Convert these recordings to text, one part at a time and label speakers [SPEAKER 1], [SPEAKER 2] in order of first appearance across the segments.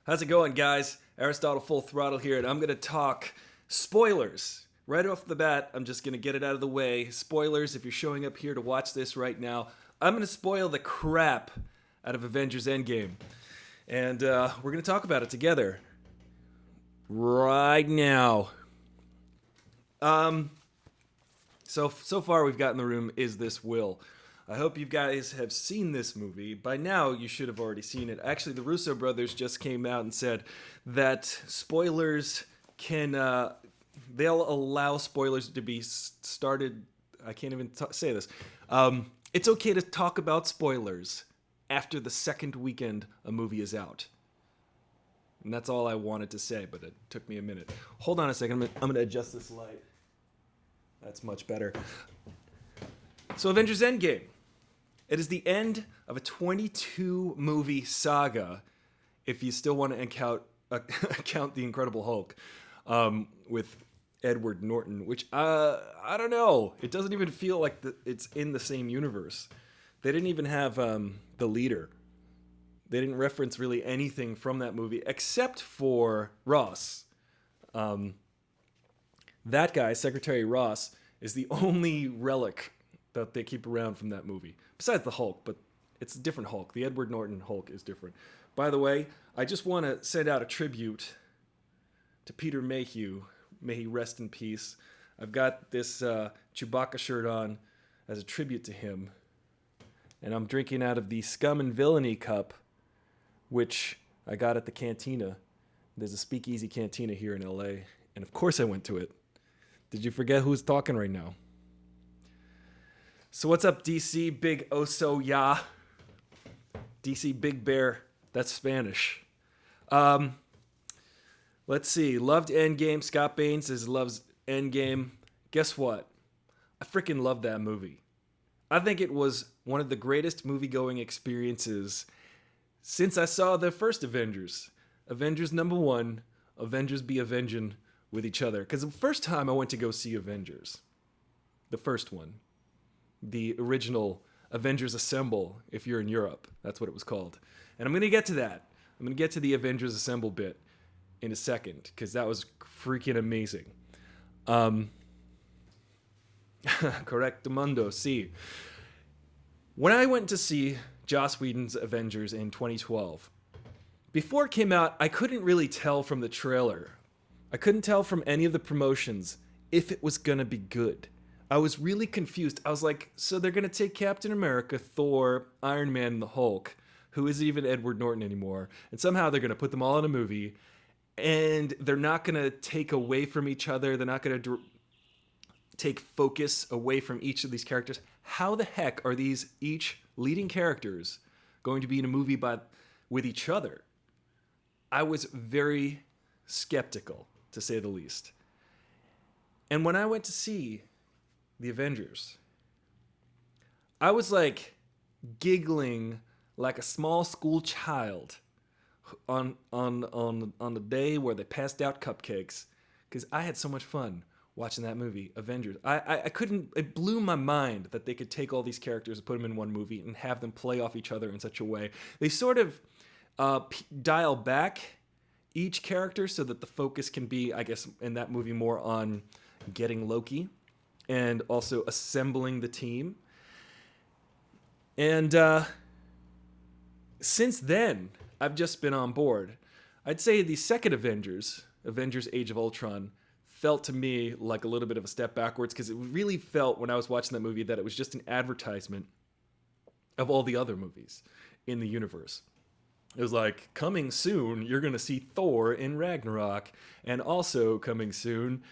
[SPEAKER 1] How's it going, guys? Aristotle Full Throttle here, and I'm going to talk spoilers. Right off the bat, I'm just going to get it out of the way. Spoilers, if you're showing up here to watch this right now, I'm going to spoil the crap out of Avengers Endgame. And we're going to talk about it together right now. So far we've got in the room is this Will. I hope you guys have seen this movie. By now, you should have already seen it. Actually, the Russo brothers just came out and said that spoilers can, they'll allow spoilers to be started. I can't even say this. It's okay to talk about spoilers after the second weekend a movie is out. And that's all I wanted to say, but it took me a minute. Hold on a second. I'm going to adjust this light. That's much better. So, Avengers Endgame. It is the end of a 22 movie saga, if you still want to count the Incredible Hulk, with Edward Norton, which I don't know. It doesn't even feel like it's in the same universe. They didn't even have the leader. They didn't reference really anything from that movie except for Ross. That guy, Secretary Ross, is the only relic that they keep around from that movie. Besides the Hulk, but it's a different Hulk. The Edward Norton Hulk is different. By the way, I just want to send out a tribute to Peter Mayhew. May he rest in peace. I've got this Chewbacca shirt on as a tribute to him. And I'm drinking out of the Scum and Villainy cup, which I got at the cantina. There's a speakeasy cantina here in LA. And of course I went to it. Did you forget who's talking right now? So what's up, DC Big Oso Ya? DC Big Bear. That's Spanish. Let's see. Loved Endgame. Scott Bain says loves Endgame. Guess what? I freaking love that movie. I think it was one of the greatest movie-going experiences since I saw the first Avengers. Avengers #1. Avengers be avenging with each other. Because the first time I went to go see Avengers, the first one, the original Avengers Assemble, if you're in Europe. That's what it was called. And I'm going to get to that. I'm going to get to the Avengers Assemble bit in a second, because that was freaking amazing. Correctamundo, see. When I went to see Joss Whedon's Avengers in 2012, before it came out, I couldn't really tell from the trailer. I couldn't tell from any of the promotions if it was going to be good. I was really confused. I was like, so they're going to take Captain America, Thor, Iron Man, and the Hulk, who isn't even Edward Norton anymore, and somehow they're going to put them all in a movie, and they're not going to take away from each other. They're not going to take focus away from each of these characters. How the heck are these each leading characters going to be in a movie with each other? I was very skeptical, to say the least. And when I went to see the Avengers, I was like giggling like a small school child on the day where they passed out cupcakes, because I had so much fun watching that movie, Avengers. I couldn't, it blew my mind that they could take all these characters and put them in one movie and have them play off each other in such a way. They sort of dial back each character so that the focus can be, I guess, in that movie more on getting Loki and also assembling the team. And since then, I've just been on board. I'd say the second Avengers, Avengers Age of Ultron, felt to me like a little bit of a step backwards, because it really felt when I was watching that movie that it was just an advertisement of all the other movies in the universe. It was like, coming soon, you're going to see Thor in Ragnarok, and also coming soon,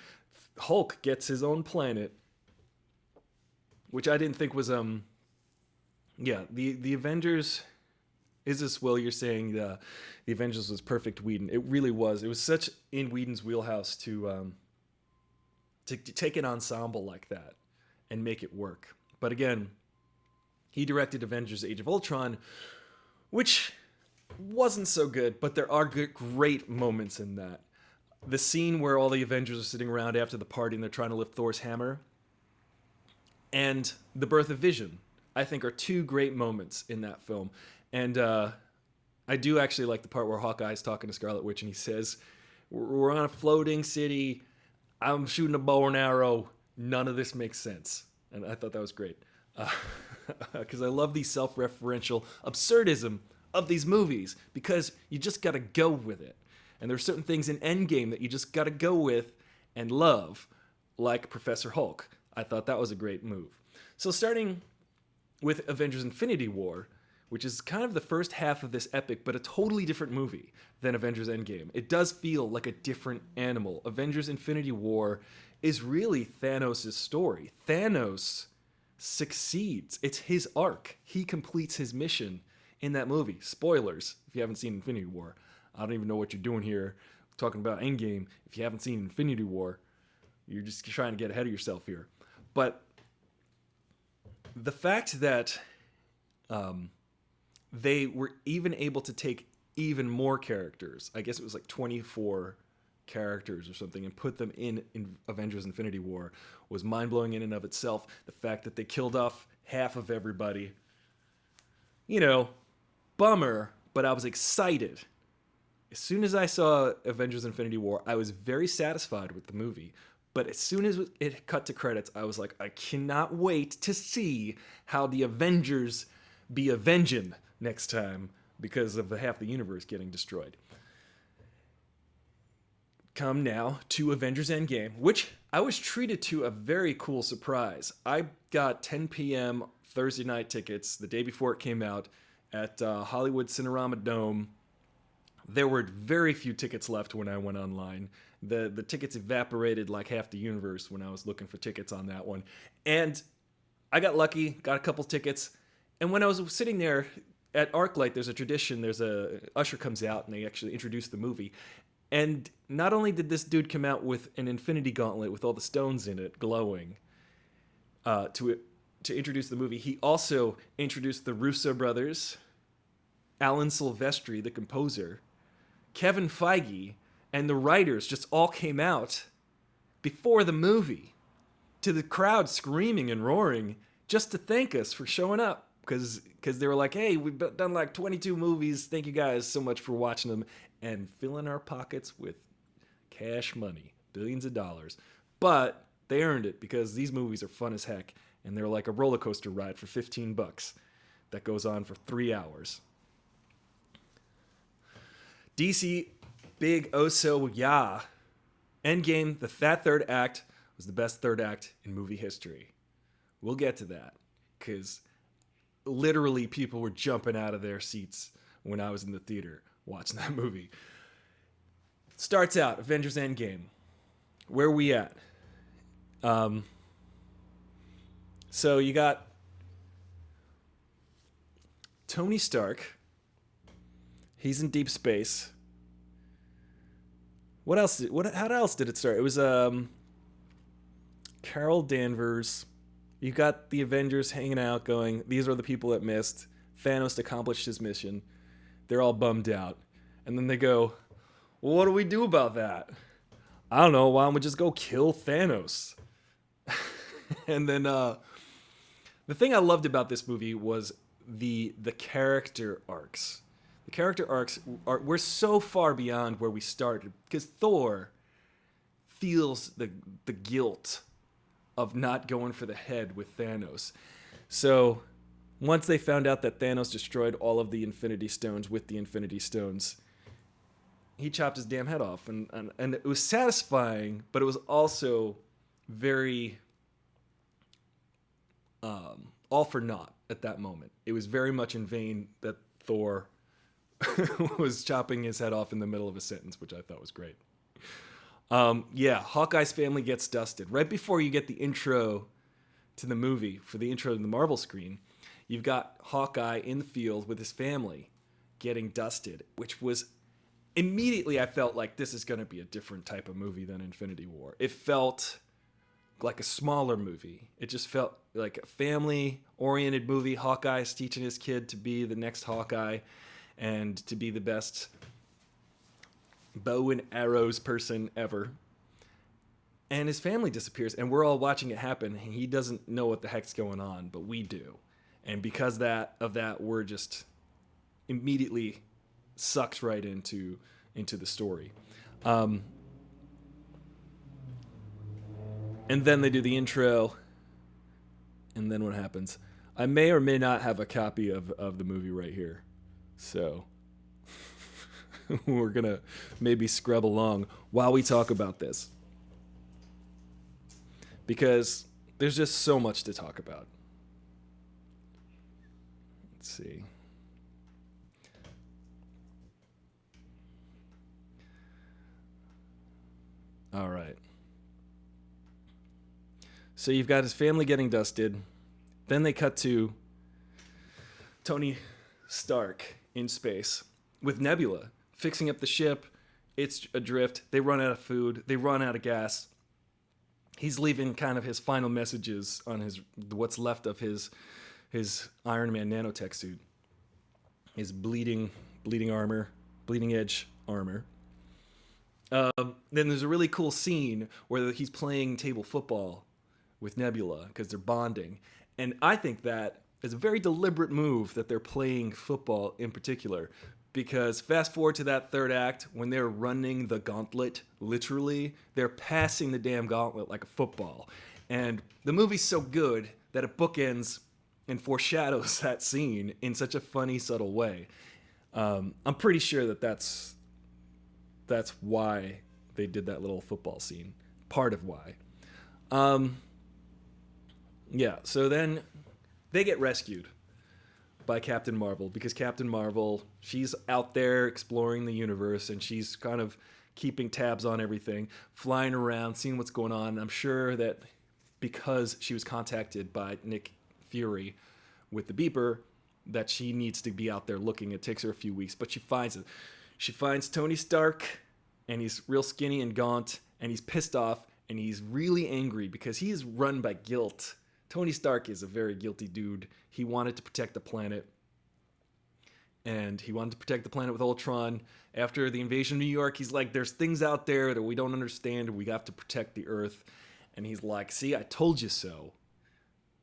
[SPEAKER 1] Hulk gets his own planet, which I didn't think was, the Avengers, is this, Will, you're saying the Avengers was perfect Whedon. It really was. It was such in Whedon's wheelhouse to take an ensemble like that and make it work. But again, he directed Avengers Age of Ultron, which wasn't so good, but there are great moments in that. The scene where all the Avengers are sitting around after the party and they're trying to lift Thor's hammer, and the birth of Vision, I think, are two great moments in that film. And I I do actually like the part where Hawkeye's talking to Scarlet Witch and he says, we're on a floating city. I'm shooting a bow and arrow. None of this makes sense. And I thought that was great. Because I love the self-referential absurdism of these movies, because you just got to go with it. And there's certain things in Endgame that you just got to go with and love, like Professor Hulk. I thought that was a great move. So starting with Avengers Infinity War, which is kind of the first half of this epic, but a totally different movie than Avengers Endgame. It does feel like a different animal. Avengers Infinity War is really Thanos' story. Thanos succeeds. It's his arc. He completes his mission in that movie. Spoilers, if you haven't seen Infinity War. I don't even know what you're doing here talking about Endgame. If you haven't seen Infinity War, you're just trying to get ahead of yourself here. But the fact that they were even able to take even more characters, I guess it was like 24 characters or something, and put them in Avengers Infinity War was mind-blowing in and of itself. The fact that they killed off half of everybody, bummer, but I was excited. As soon as I saw Avengers Infinity War, I was very satisfied with the movie. But as soon as it cut to credits, I was like, I cannot wait to see how the Avengers be avenging next time because of half the universe getting destroyed. Come now to Avengers Endgame, which I was treated to a very cool surprise. I got 10 p.m. Thursday night tickets the day before it came out at Hollywood Cinerama Dome. There were very few tickets left when I went online. The tickets evaporated like half the universe when I was looking for tickets on that one. And I got lucky, got a couple tickets. And when I was sitting there at ArcLight, there's a tradition. There's a usher comes out and they actually introduce the movie. And not only did this dude come out with an infinity gauntlet with all the stones in it glowing to introduce the movie, he also introduced the Russo brothers, Alan Silvestri, the composer, Kevin Feige, and the writers just all came out before the movie to the crowd screaming and roaring just to thank us for showing up. Because they were like, hey, we've done like 22 movies. Thank you guys so much for watching them and filling our pockets with cash money, billions of dollars. But they earned it because these movies are fun as heck. And they're like a roller coaster ride for $15 that goes on for 3 hours. DC, big Oso, yeah. Endgame, that third act was the best third act in movie history. We'll get to that because literally people were jumping out of their seats when I was in the theater watching that movie. Starts out, Avengers Endgame. Where are we at? So you got Tony Stark. He's in deep space. What else? How else did it start? It was Carol Danvers. You got the Avengers hanging out going, these are the people that missed. Thanos accomplished his mission. They're all bummed out. And then they go, well, what do we do about that? I don't know. Why don't we just go kill Thanos? And then the thing I loved about this movie was the character arcs. The character arcs were so far beyond where we started because Thor feels the guilt of not going for the head with Thanos. So once they found out that Thanos destroyed all of the Infinity Stones with the Infinity Stones, he chopped his damn head off. And it was satisfying, but it was also very all for naught at that moment. It was very much in vain that Thor was chopping his head off in the middle of a sentence, which I thought was great. Hawkeye's family gets dusted. Right before you get the intro to the movie, for the intro to the Marvel screen, you've got Hawkeye in the field with his family getting dusted, which was immediately I felt like this is going to be a different type of movie than Infinity War. It felt like a smaller movie. It just felt like a family-oriented movie. Hawkeye's teaching his kid to be the next Hawkeye and to be the best bow and arrows person ever. And his family disappears, and we're all watching it happen. He doesn't know what the heck's going on, but we do. And because of that, we're just immediately sucked right into the story. And then they do the intro, and then what happens? I may or may not have a copy of the movie right here. So we're going to maybe scrub along while we talk about this. Because there's just so much to talk about. Let's see. All right. So you've got his family getting dusted. Then they cut to Tony Stark in space with Nebula fixing up the ship. It's adrift. They run out of food. They run out of gas. He's leaving kind of his final messages on what's left of his Iron Man nanotech suit. His bleeding armor, bleeding edge armor. Then there's a really cool scene where he's playing table football with Nebula because they're bonding. And I think that is a very deliberate move that they're playing football in particular, because fast forward to that third act when they're running the gauntlet, literally, they're passing the damn gauntlet like a football. And the movie's so good that it bookends and foreshadows that scene in such a funny, subtle way. I'm pretty sure that's why they did that little football scene. Part of why. Yeah, so then they get rescued by Captain Marvel, because Captain Marvel, she's out there exploring the universe, and she's kind of keeping tabs on everything, flying around, seeing what's going on. I'm sure that because she was contacted by Nick Fury with the beeper, that she needs to be out there looking. It takes her a few weeks, but she finds it. She finds Tony Stark, and he's real skinny and gaunt, and he's pissed off, and he's really angry because he is run by guilt. Tony Stark is a very guilty dude. He wanted to protect the planet. And he wanted to protect the planet with Ultron. After the invasion of New York, he's like, there's things out there that we don't understand. We have to protect the Earth. And he's like, see, I told you so.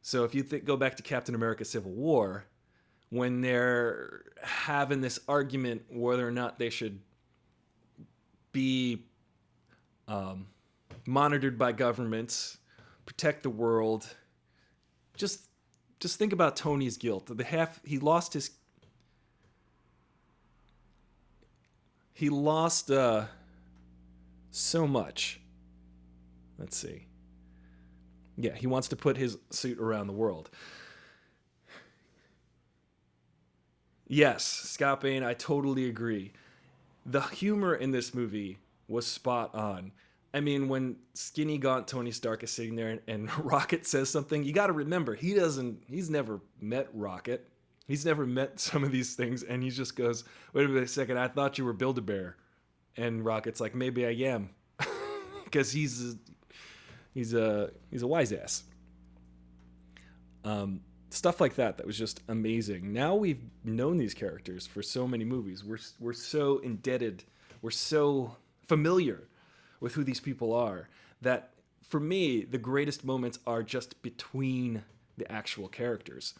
[SPEAKER 1] So if you go back to Captain America Civil War, when they're having this argument whether or not they should be monitored by governments, protect the world, just think about Tony's guilt. He lost so much. Let's see. Yeah, he wants to put his suit around the world. Yes, Scott Bain, I totally agree. The humor in this movie was spot on. I mean, when skinny gaunt Tony Stark is sitting there and Rocket says something, you got to remember, he's never met Rocket. He's never met some of these things, and he just goes, wait a second, I thought you were Build-A-Bear. And Rocket's like, maybe I am. Because he's a wise ass. Stuff like that was just amazing. Now we've known these characters for so many movies. We're so indebted. We're so familiar with who these people are that, for me, the greatest moments are just between the actual characters.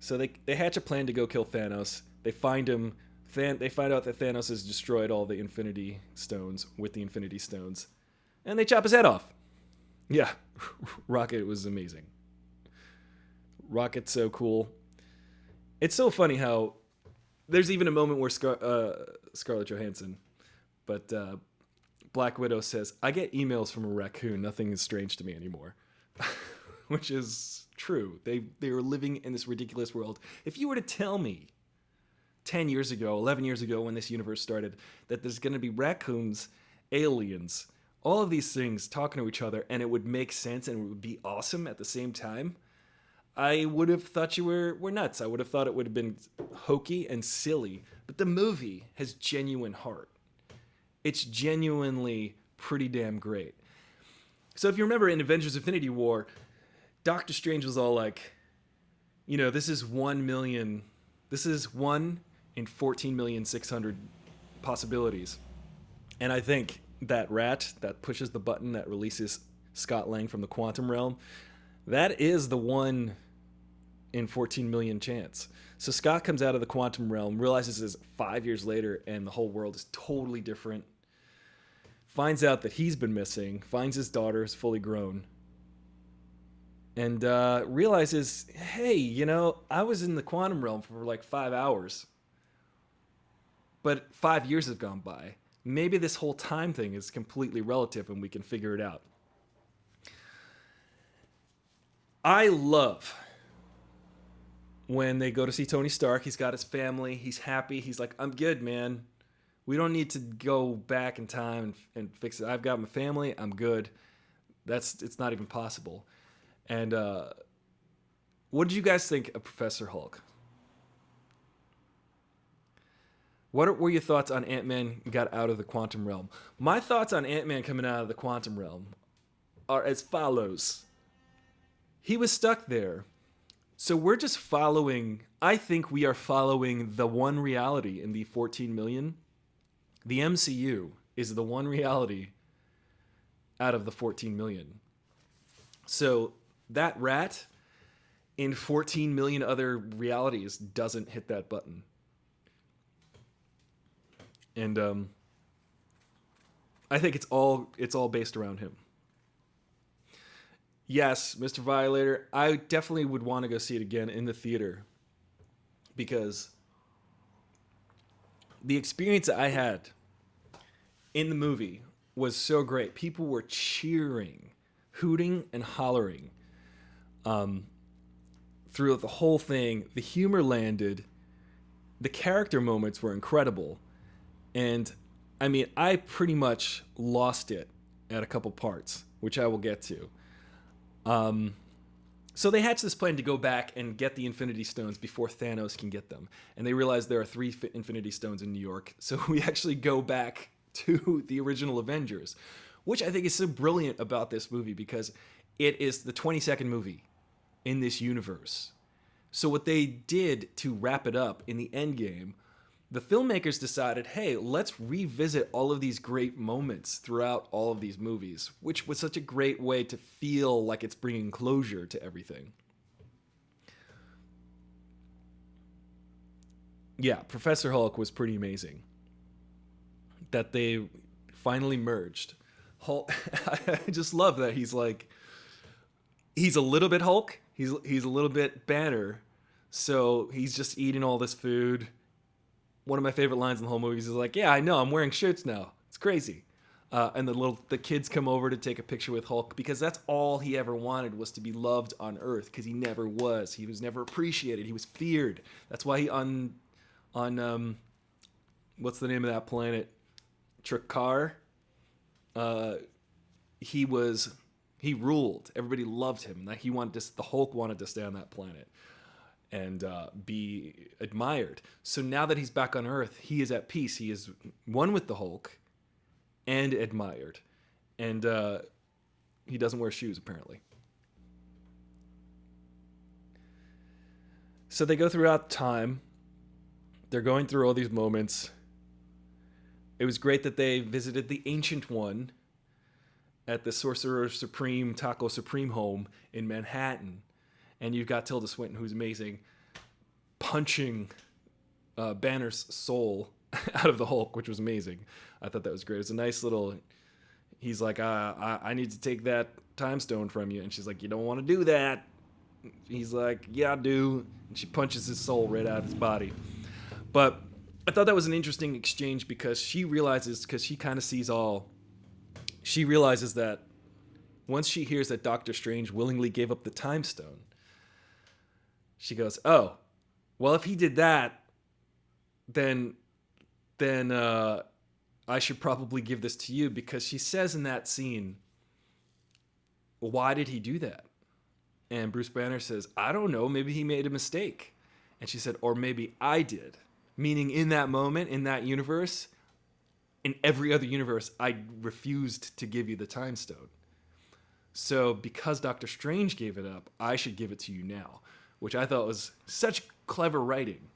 [SPEAKER 1] So they hatch a plan to go kill Thanos. They find him. They find out that Thanos has destroyed all the Infinity Stones with the Infinity Stones. And they chop his head off. Yeah, Rocket was amazing. Rocket's so cool. It's so funny how there's even a moment where Scarlett Johansson, but Black Widow says, I get emails from a raccoon. Nothing is strange to me anymore. Which is true. They are living in this ridiculous world. If you were to tell me 10 years ago, 11 years ago when this universe started, that there's going to be raccoons, aliens, all of these things talking to each other, and it would make sense and it would be awesome at the same time, I would have thought you were nuts. I would have thought it would have been hokey and silly. But the movie has genuine heart. It's genuinely pretty damn great. So if you remember in Avengers Infinity War, Doctor Strange was all like, this is 1 million. This is 1 in 14,600,000 possibilities. And I think that rat that pushes the button that releases Scott Lang from the quantum realm, that is the one in 14 million chance. So Scott comes out of the quantum realm, realizes it's 5 years later, and the whole world is totally different. Finds out that he's been missing, finds his daughter is fully grown, and realizes, hey, I was in the quantum realm for like 5 hours, but 5 years have gone by. Maybe this whole time thing is completely relative and we can figure it out. I love when they go to see Tony Stark. He's got his family. He's happy. He's like, I'm good, man. We don't need to go back in time and fix it. I've got my family. I'm good. It's not even possible. And what did you guys think of Professor Hulk? What were your thoughts on Ant-Man got out of the quantum realm? My thoughts on Ant-Man coming out of the quantum realm are as follows. He was stuck there. So we're just following, I think we are following the one reality in the 14 million. The MCU is the one reality out of the 14 million. So that rat in 14 million other realities doesn't hit that button. And I think it's all based around him. Yes, Mr. Violator, I definitely would want to go see it again in the theater, because the experience I had in the movie was so great. People were cheering, hooting and hollering throughout the whole thing. The humor landed. The character moments were incredible. And I mean, I pretty much lost it at a couple parts, which I will get to. So they hatched this plan to go back and get the Infinity Stones before Thanos can get them. And they realized there are 3 Infinity Stones in New York. So we actually go back to the original Avengers, which I think is so brilliant about this movie, because it is the 22nd movie in this universe. So what they did to wrap it up in the Endgame, the filmmakers decided, hey, let's revisit all of these great moments throughout all of these movies, which was such a great way to feel like it's bringing closure to everything. Yeah, Professor Hulk was pretty amazing. That they finally merged. Hulk, I just love that he's a little bit Hulk, he's a little bit Banner, so he's just eating all this food. One of my favorite lines in the whole movie is like, yeah, I know, I'm wearing shirts now. It's crazy. And the kids come over to take a picture with Hulk, because that's all he ever wanted, was to be loved on Earth, because he never was. He was never appreciated. He was feared. That's why he on what's the name of that planet? Trikar. He ruled. Everybody loved him. The Hulk wanted to stay on that planet and be admired. So now that he's back on Earth, he is at peace. He is one with the Hulk and admired. And he doesn't wear shoes, apparently. So they go throughout time. They're going through all these moments. It was great that they visited the Ancient One at the Sorcerer Supreme Taco Supreme home in Manhattan. And you've got Tilda Swinton, who's amazing, punching Banner's soul out of the Hulk, which was amazing. I thought that was great. It was a nice little... He's like, I need to take that time stone from you. And she's like, you don't want to do that. He's like, yeah, I do. And she punches his soul right out of his body. But I thought that was an interesting exchange, because she realizes, because she kind of sees all... She realizes that once she hears that Doctor Strange willingly gave up the time stone, she goes, oh, well, if he did that, then I should probably give this to you, because she says in that scene, why did he do that? And Bruce Banner says, I don't know, maybe he made a mistake. And she said, or maybe I did. Meaning in that moment, in that universe, in every other universe, I refused to give you the time stone. So because Doctor Strange gave it up, I should give it to you now, which I thought was such clever writing.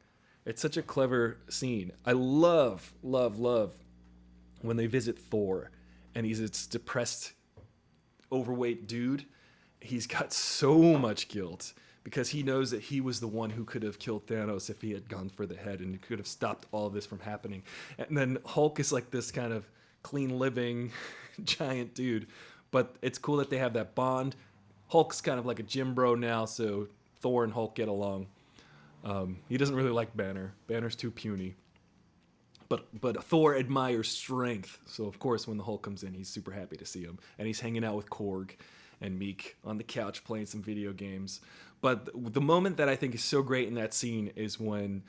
[SPEAKER 1] It's such a clever scene. I love, love, love when they visit Thor and he's this depressed, overweight dude. He's got so much guilt because he knows that he was the one who could have killed Thanos if he had gone for the head, and he could have stopped all of this from happening. And then Hulk is like this kind of clean living giant dude, but it's cool that they have that bond. Hulk's kind of like a gym bro now, so Thor and Hulk get along. He doesn't really like Banner. Banner's too puny. But Thor admires strength, so of course when the Hulk comes in, he's super happy to see him, and he's hanging out with Korg and Meek on the couch playing some video games. But the moment that I think is so great in that scene is when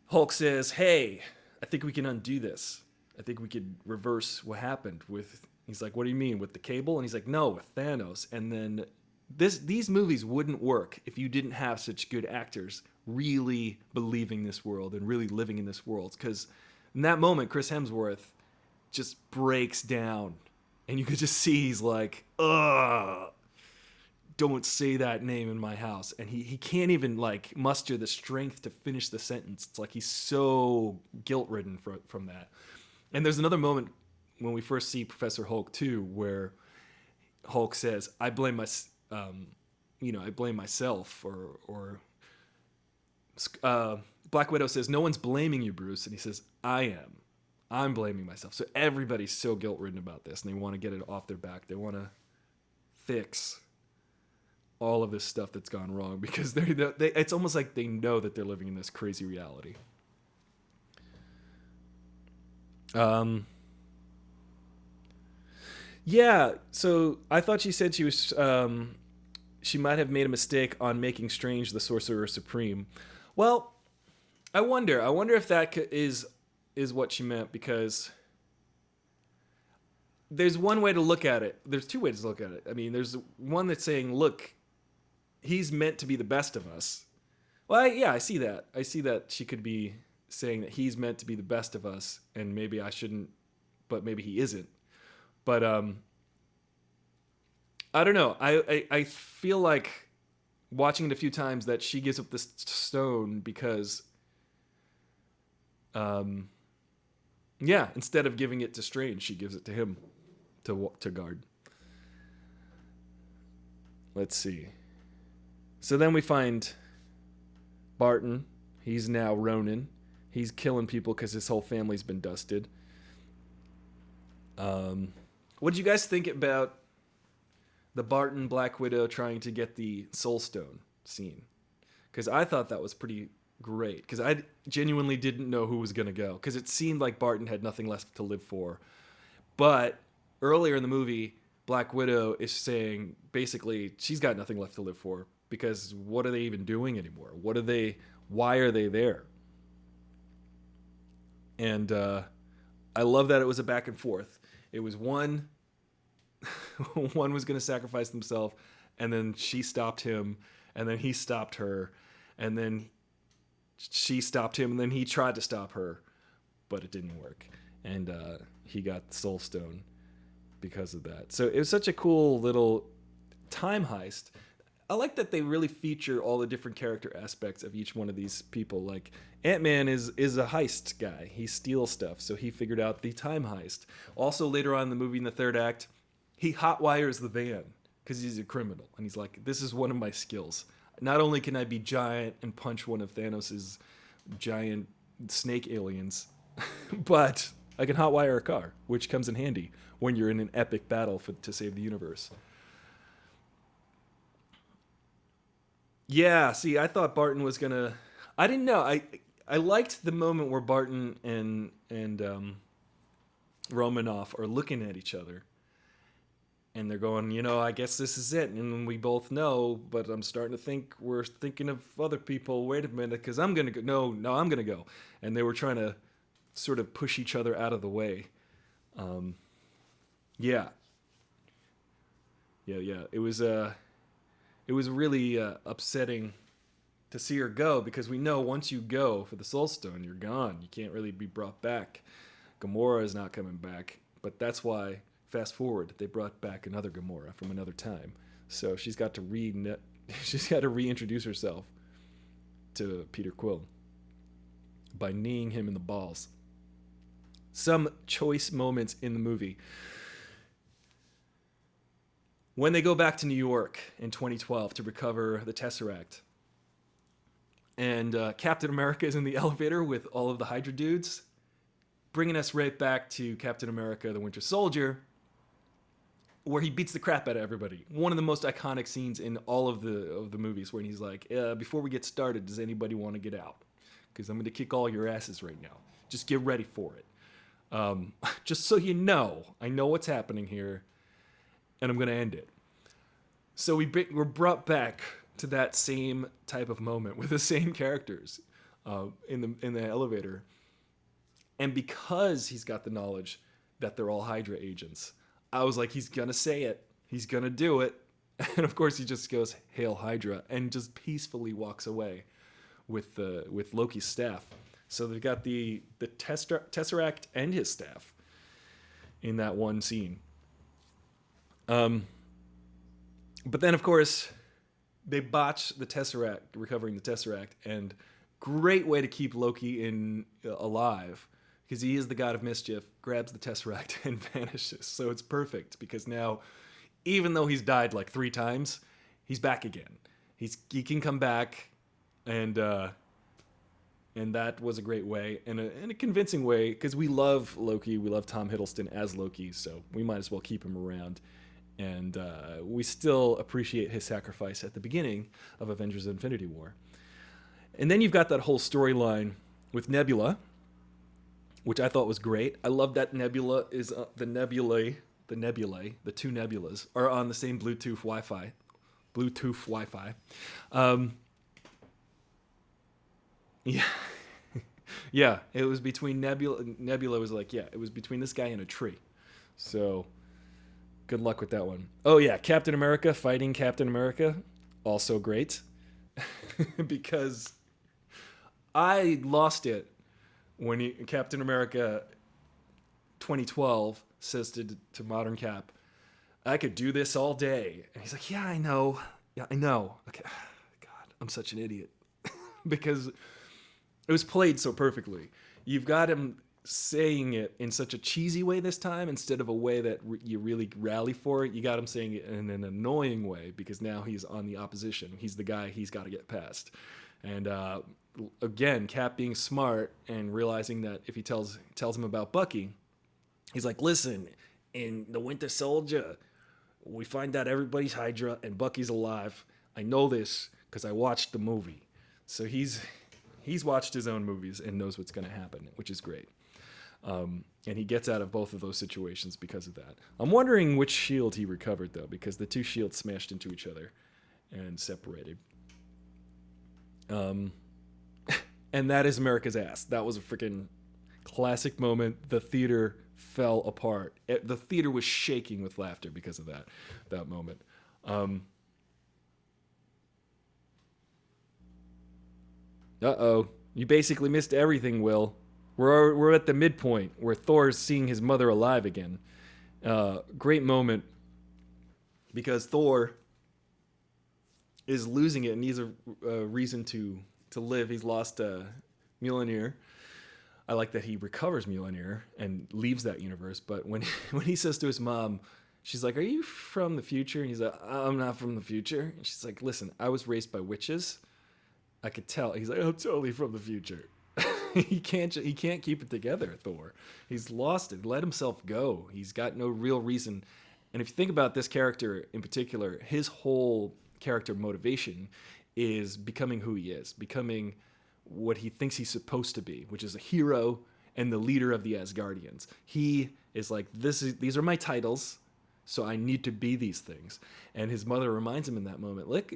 [SPEAKER 1] Hulk says, "Hey, I think we can undo this. I think we could reverse what happened with." He's like, "What do you mean, with the cable?" And he's like, "No, with Thanos." And then these movies wouldn't work if you didn't have such good actors really believing this world and really living in this world, because in that moment, Chris Hemsworth just breaks down, and you could just see he's like, "Ugh, don't say that name in my house." And he can't even like muster the strength to finish the sentence. It's like he's so guilt-ridden from that. And there's another moment when we first see Professor Hulk too, where Hulk says, "I blame I blame myself," or Black Widow says, "No one's blaming you, Bruce," and he says, "I am. I'm blaming myself." So everybody's so guilt-ridden about this, and they want to get it off their back. They want to fix all of this stuff that's gone wrong, because it's almost like they know that they're living in this crazy reality. Yeah, so I thought she said she might have made a mistake on making Strange the Sorcerer Supreme. Well, I wonder if that is what she meant, because there's one way to look at it. There's two ways to look at it. I mean, there's one that's saying, look, he's meant to be the best of us. Well, yeah, I see that. I see that she could be saying that he's meant to be the best of us, and maybe I shouldn't, but maybe he isn't. But I don't know. I feel like watching it a few times that she gives up this stone because, instead of giving it to Strange, she gives it to him to guard. Let's see. So then we find Barton. He's now Ronin. He's killing people because his whole family's been dusted. What did you guys think about the Barton Black Widow trying to get the Soul Stone scene? Because I thought that was pretty great, because I genuinely didn't know who was going to go, because it seemed like Barton had nothing left to live for. But earlier in the movie, Black Widow is saying basically she's got nothing left to live for, because what are they even doing anymore? Why are they there? And I love that it was a back and forth. It was one was going to sacrifice himself, and then she stopped him, and then he stopped her, and then she stopped him, and then he tried to stop her, but it didn't work. And he got the Soul Stone because of that. So it was such a cool little time heist. I like that they really feature all the different character aspects of each one of these people. Like, Ant-Man is a heist guy. He steals stuff, so he figured out the time heist. Also, later on in the movie, in the third act, he hotwires the van because he's a criminal. And he's like, this is one of my skills. Not only can I be giant and punch one of Thanos' giant snake aliens, but I can hotwire a car, which comes in handy when you're in an epic battle to save the universe. Yeah, see, I thought Barton was gonna. I didn't know. I liked the moment where Barton and Romanoff are looking at each other, and they're going, I guess this is it. And we both know, but I'm starting to think we're thinking of other people. Wait a minute, because I'm gonna go. No, I'm gonna go. And they were trying to sort of push each other out of the way. Yeah. It was really upsetting to see her go, because we know once you go for the Soul Stone, you're gone. You can't really be brought back. Gamora is not coming back, but that's why, fast forward, they brought back another Gamora from another time. So she's got to reintroduce herself to Peter Quill by kneeing him in the balls. Some choice moments in the movie. When they go back to New York in 2012 to recover the Tesseract, and Captain America is in the elevator with all of the Hydra dudes, bringing us right back to Captain America, the Winter Soldier, where he beats the crap out of everybody. One of the most iconic scenes in all of the movies, where he's like, before we get started, does anybody want to get out? Because I'm going to kick all your asses right now. Just get ready for it. Just so you know, I know what's happening here, and I'm going to end it. So we're brought back to that same type of moment with the same characters in the elevator. And because he's got the knowledge that they're all Hydra agents, I was like, he's going to say it. He's going to do it. And of course he just goes, "Hail Hydra," and just peacefully walks away with Loki's staff. So they've got the Tesseract and his staff in that one scene. But then, of course, they botch the Tesseract, recovering the Tesseract, and great way to keep Loki alive, because he is the god of mischief, grabs the Tesseract and vanishes. So it's perfect, because now, even though he's died like 3 times, he's back again. He can come back, and that was a great way, and a convincing way, because we love Loki, we love Tom Hiddleston as Loki, so we might as well keep him around. And we still appreciate his sacrifice at the beginning of Avengers Infinity War. And then you've got that whole storyline with Nebula, which I thought was great. I love that Nebula is the two nebulas are on the same Bluetooth Wi-Fi. Yeah. Yeah, it was between Nebula was like, yeah, it was between this guy and a tree. So good luck with that one. Oh yeah, Captain America fighting Captain America, also great. Because I lost it when Captain America 2012 says to Modern Cap, "I could do this all day." And he's like, "Yeah, I know. Yeah, I know." Okay. God, I'm such an idiot. Because it was played so perfectly. You've got him saying it in such a cheesy way this time, instead of a way that you really rally for it. You got him saying it in an annoying way, because now he's on the opposition. He's the guy he's got to get past. And again, Cap being smart and realizing that if he tells him about Bucky, he's like, "Listen, in the Winter Soldier, we find out everybody's Hydra and Bucky's alive. I know this because I watched the movie." So he's watched his own movies and knows what's going to happen, which is great. And he gets out of both of those situations because of that. I'm wondering which shield he recovered, though, because the two shields smashed into each other and separated. And that is America's ass. That was a freaking classic moment. The theater fell apart. The theater was shaking with laughter because of that moment. Uh-oh. You basically missed everything, Will. We're at the midpoint where Thor's seeing his mother alive again. Great moment, because Thor is losing it and needs a reason to live. He's lost Mjolnir. I like that he recovers Mjolnir and leaves that universe. But when he says to his mom, she's like, "Are you from the future?" And he's like, "I'm not from the future." And she's like, "Listen, I was raised by witches. I could tell." He's like, "I'm totally from the future." He can't keep it together, Thor. He's lost it. Let himself go. He's got no real reason. And if you think about this character in particular, his whole character motivation is becoming who he is, becoming what he thinks he's supposed to be, which is a hero and the leader of the Asgardians. He is like, these are my titles, so I need to be these things. And his mother reminds him in that moment, look,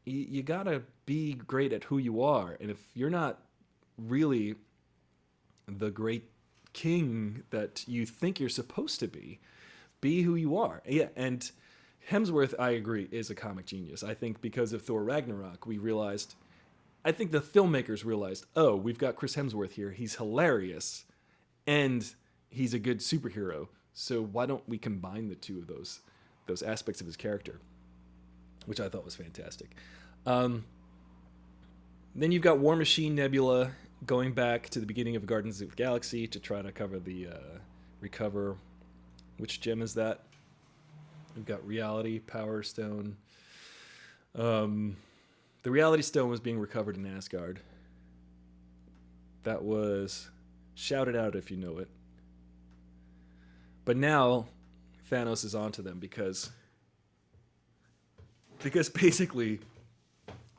[SPEAKER 1] you gotta be great at who you are. And if you're not really the great king that you think you're supposed to be who you are. Yeah, and Hemsworth, I agree, is a comic genius. I think because of Thor Ragnarok, I think the filmmakers realized, oh, we've got Chris Hemsworth here. He's hilarious, and he's a good superhero. So why don't we combine the two of those aspects of his character, which I thought was fantastic. Then you've got War Machine Nebula going back to the beginning of Guardians of the Galaxy to try to recover which gem is that? We've got reality, power stone. The reality stone was being recovered in Asgard. That was shout it out if you know it. But now Thanos is onto them because basically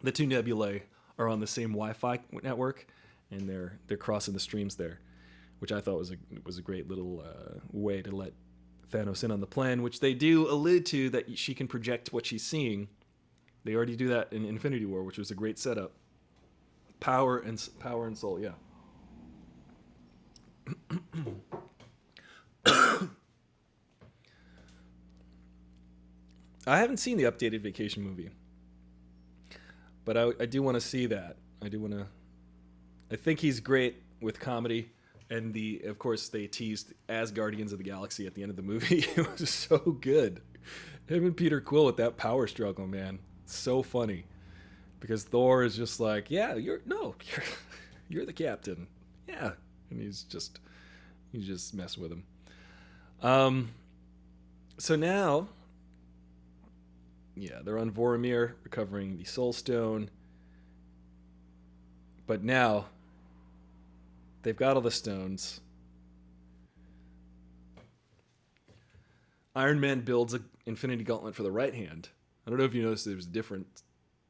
[SPEAKER 1] the two nebulae are on the same Wi-Fi network, and they're crossing the streams there, which I thought was a great little way to let Thanos in on the plan, which they do allude to that she can project what she's seeing. They already do that in Infinity War, which was a great setup. Power and soul, yeah. I haven't seen the updated Vacation movie, but I do want to see that. I think he's great with comedy, and of course they teased as Guardians of the Galaxy at the end of the movie. It was so good. Him and Peter Quill with that power struggle, man, so funny, because Thor is just like, yeah, you're the captain, yeah, and he's just messing with him. So now, yeah, they're on Vormir recovering the Soul Stone. But now, they've got all the stones. Iron Man builds an Infinity Gauntlet for the right hand. I don't know if you noticed there's a different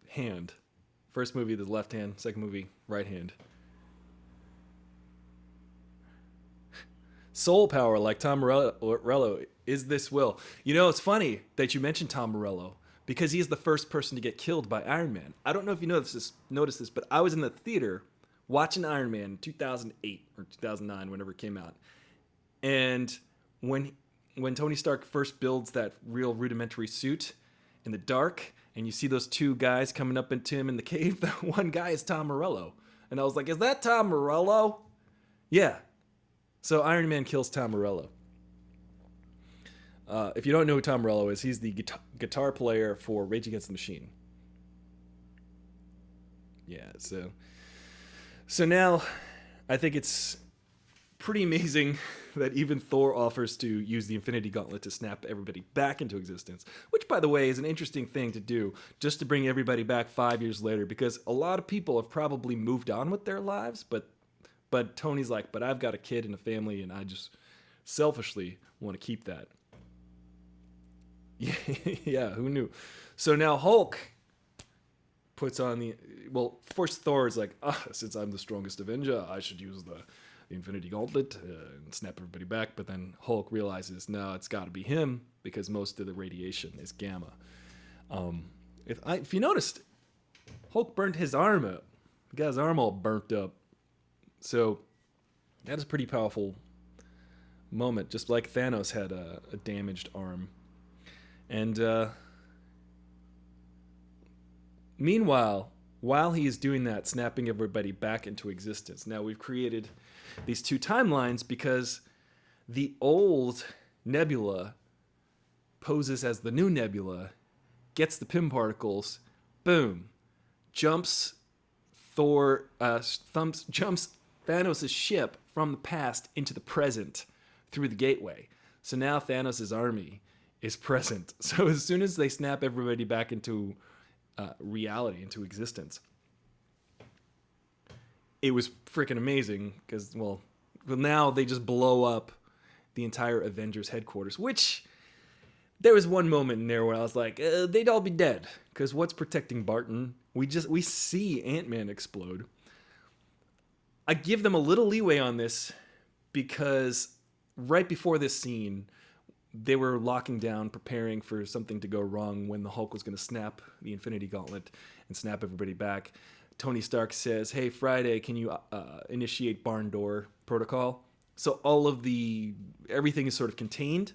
[SPEAKER 1] hand. First movie, the left hand. Second movie, right hand. Soul power, like Tom Morello, is this will. You know, it's funny that you mentioned Tom Morello, because he is the first person to get killed by Iron Man. I don't know if you noticed this, but I was in the theater watching Iron Man in 2008 or 2009, whenever it came out. And when Tony Stark first builds that real rudimentary suit in the dark, and you see those two guys coming up into him in the cave, that one guy is Tom Morello. And I was like, is that Tom Morello? Yeah. So Iron Man kills Tom Morello. If you don't know who Tom Morello is, he's the guitar player for Rage Against the Machine. Yeah, so now I think it's pretty amazing that even Thor offers to use the Infinity Gauntlet to snap everybody back into existence, which, by the way, is an interesting thing to do, just to bring everybody back 5 years later, because a lot of people have probably moved on with their lives, but Tony's like, but I've got a kid and a family, and I just selfishly want to keep that. Yeah, who knew? So now Hulk puts on first Thor is like, since I'm the strongest Avenger, I should use the Infinity Gauntlet and snap everybody back. But then Hulk realizes, no, it's got to be him, because most of the radiation is gamma. If you noticed, Hulk burnt his arm up. He got his arm all burnt up. So that is a pretty powerful moment, just like Thanos had a damaged arm. And meanwhile, while he is doing that, snapping everybody back into existence, now we've created these two timelines because the old nebula poses as the new nebula, gets the Pym particles, boom, jumps Thanos' ship from the past into the present through the gateway. So now Thanos' army is present. So as soon as they snap everybody back into reality, into existence, it was freaking amazing, because, well, now they just blow up the entire Avengers headquarters, which there was one moment in there where I was like, they'd all be dead, because what's protecting Barton? We see Ant-Man explode. I give them a little leeway on this, because right before this scene, they were locking down, preparing for something to go wrong when the Hulk was going to snap the Infinity Gauntlet and snap everybody back. Tony Stark says, hey, Friday, can you initiate barn door protocol? So everything is sort of contained.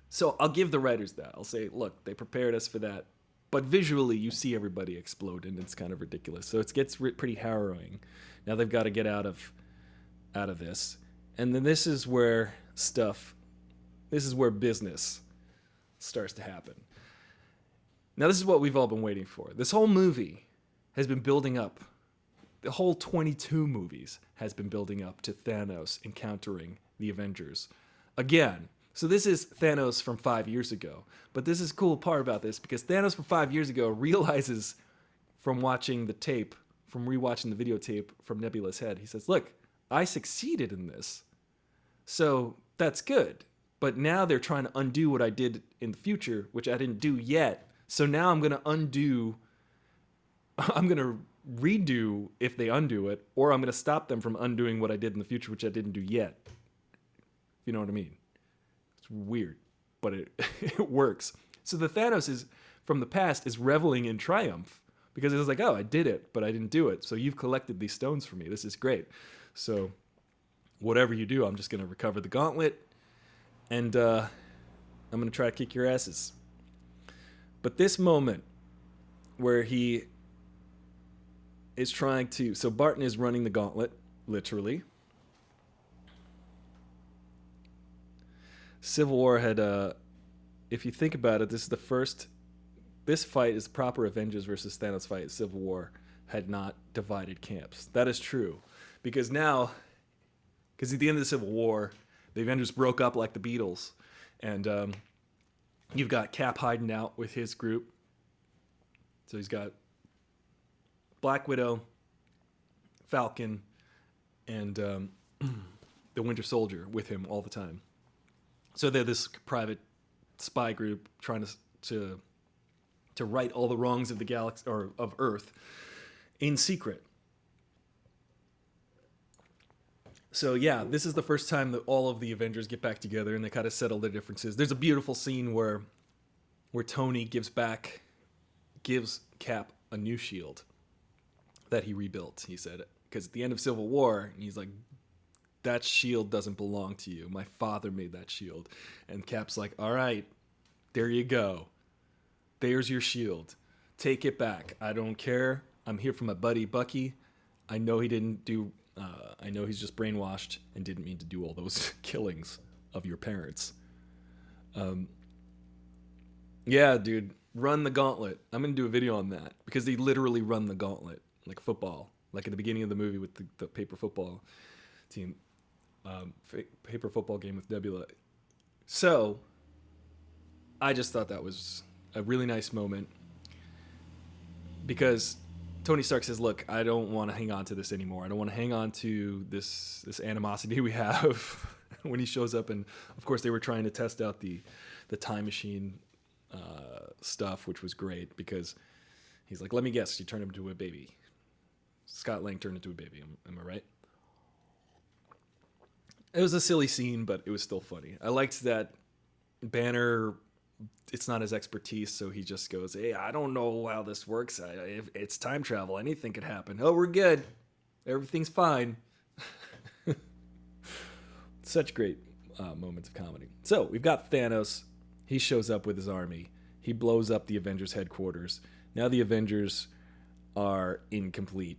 [SPEAKER 1] So I'll give the writers that. I'll say, look, they prepared us for that. But visually, you see everybody explode, and it's kind of ridiculous. So it gets pretty harrowing. Now they've got to get out of this. And then this is where business starts to happen. Now, this is what we've all been waiting for. This whole movie has been building up. The whole 22 movies has been building up to Thanos encountering the Avengers again. So this is Thanos from 5 years ago. But this is a cool part about this because Thanos from 5 years ago realizes from watching the tape, from rewatching the videotape from Nebula's head, he says, look, I succeeded in this. So that's good. But now they're trying to undo what I did in the future, which I didn't do yet. So now I'm going to redo if they undo it, or I'm going to stop them from undoing what I did in the future, which I didn't do yet. If you know what I mean. It's weird, but it works. So the Thanos is from the past is reveling in triumph because it was like, oh, I did it, but I didn't do it. So you've collected these stones for me. This is great. So whatever you do, I'm just going to recover the gauntlet, and I'm going to try to kick your asses. But this moment where he is trying to... So Barton is running the gauntlet, literally. Civil War had... if you think about it, this is the first... This fight is the proper Avengers versus Thanos fight. Civil War had not divided camps. That is true. Because now... Because at the end of the Civil War, the Avengers broke up like the Beatles. And you've got Cap hiding out with his group. So he's got Black Widow, Falcon, and the Winter Soldier with him all the time. So they're this private spy group trying to right all the wrongs of the galaxy or of Earth in secret. So yeah, this is the first time that all of the Avengers get back together and they kind of settle their differences. There's a beautiful scene where Tony gives Cap a new shield that he rebuilt, he said. Because at the end of Civil War, he's like, that shield doesn't belong to you. My father made that shield. And Cap's like, all right, there you go. There's your shield. Take it back. I don't care. I'm here for my buddy Bucky. I know he didn't do... I know he's just brainwashed and didn't mean to do all those killings of your parents. Yeah, dude, run the gauntlet. I'm going to do a video on that because they literally run the gauntlet like football, like at the beginning of the movie with the paper football team, paper football game with Nebula. So I just thought that was a really nice moment because Tony Stark says, look, I don't want to hang on to this anymore. I don't want to hang on to this animosity we have when he shows up. And, of course, they were trying to test out the time machine stuff, which was great because he's like, let me guess, you turned him into a baby. Scott Lang turned into a baby. Am I right? It was a silly scene, but it was still funny. I liked that Banner... It's not his expertise, so he just goes, hey, I don't know how this works. It's time travel. Anything could happen. Oh, we're good. Everything's fine. Such great moments of comedy. So we've got Thanos. He shows up with his army. He blows up the Avengers headquarters. Now the Avengers are incomplete.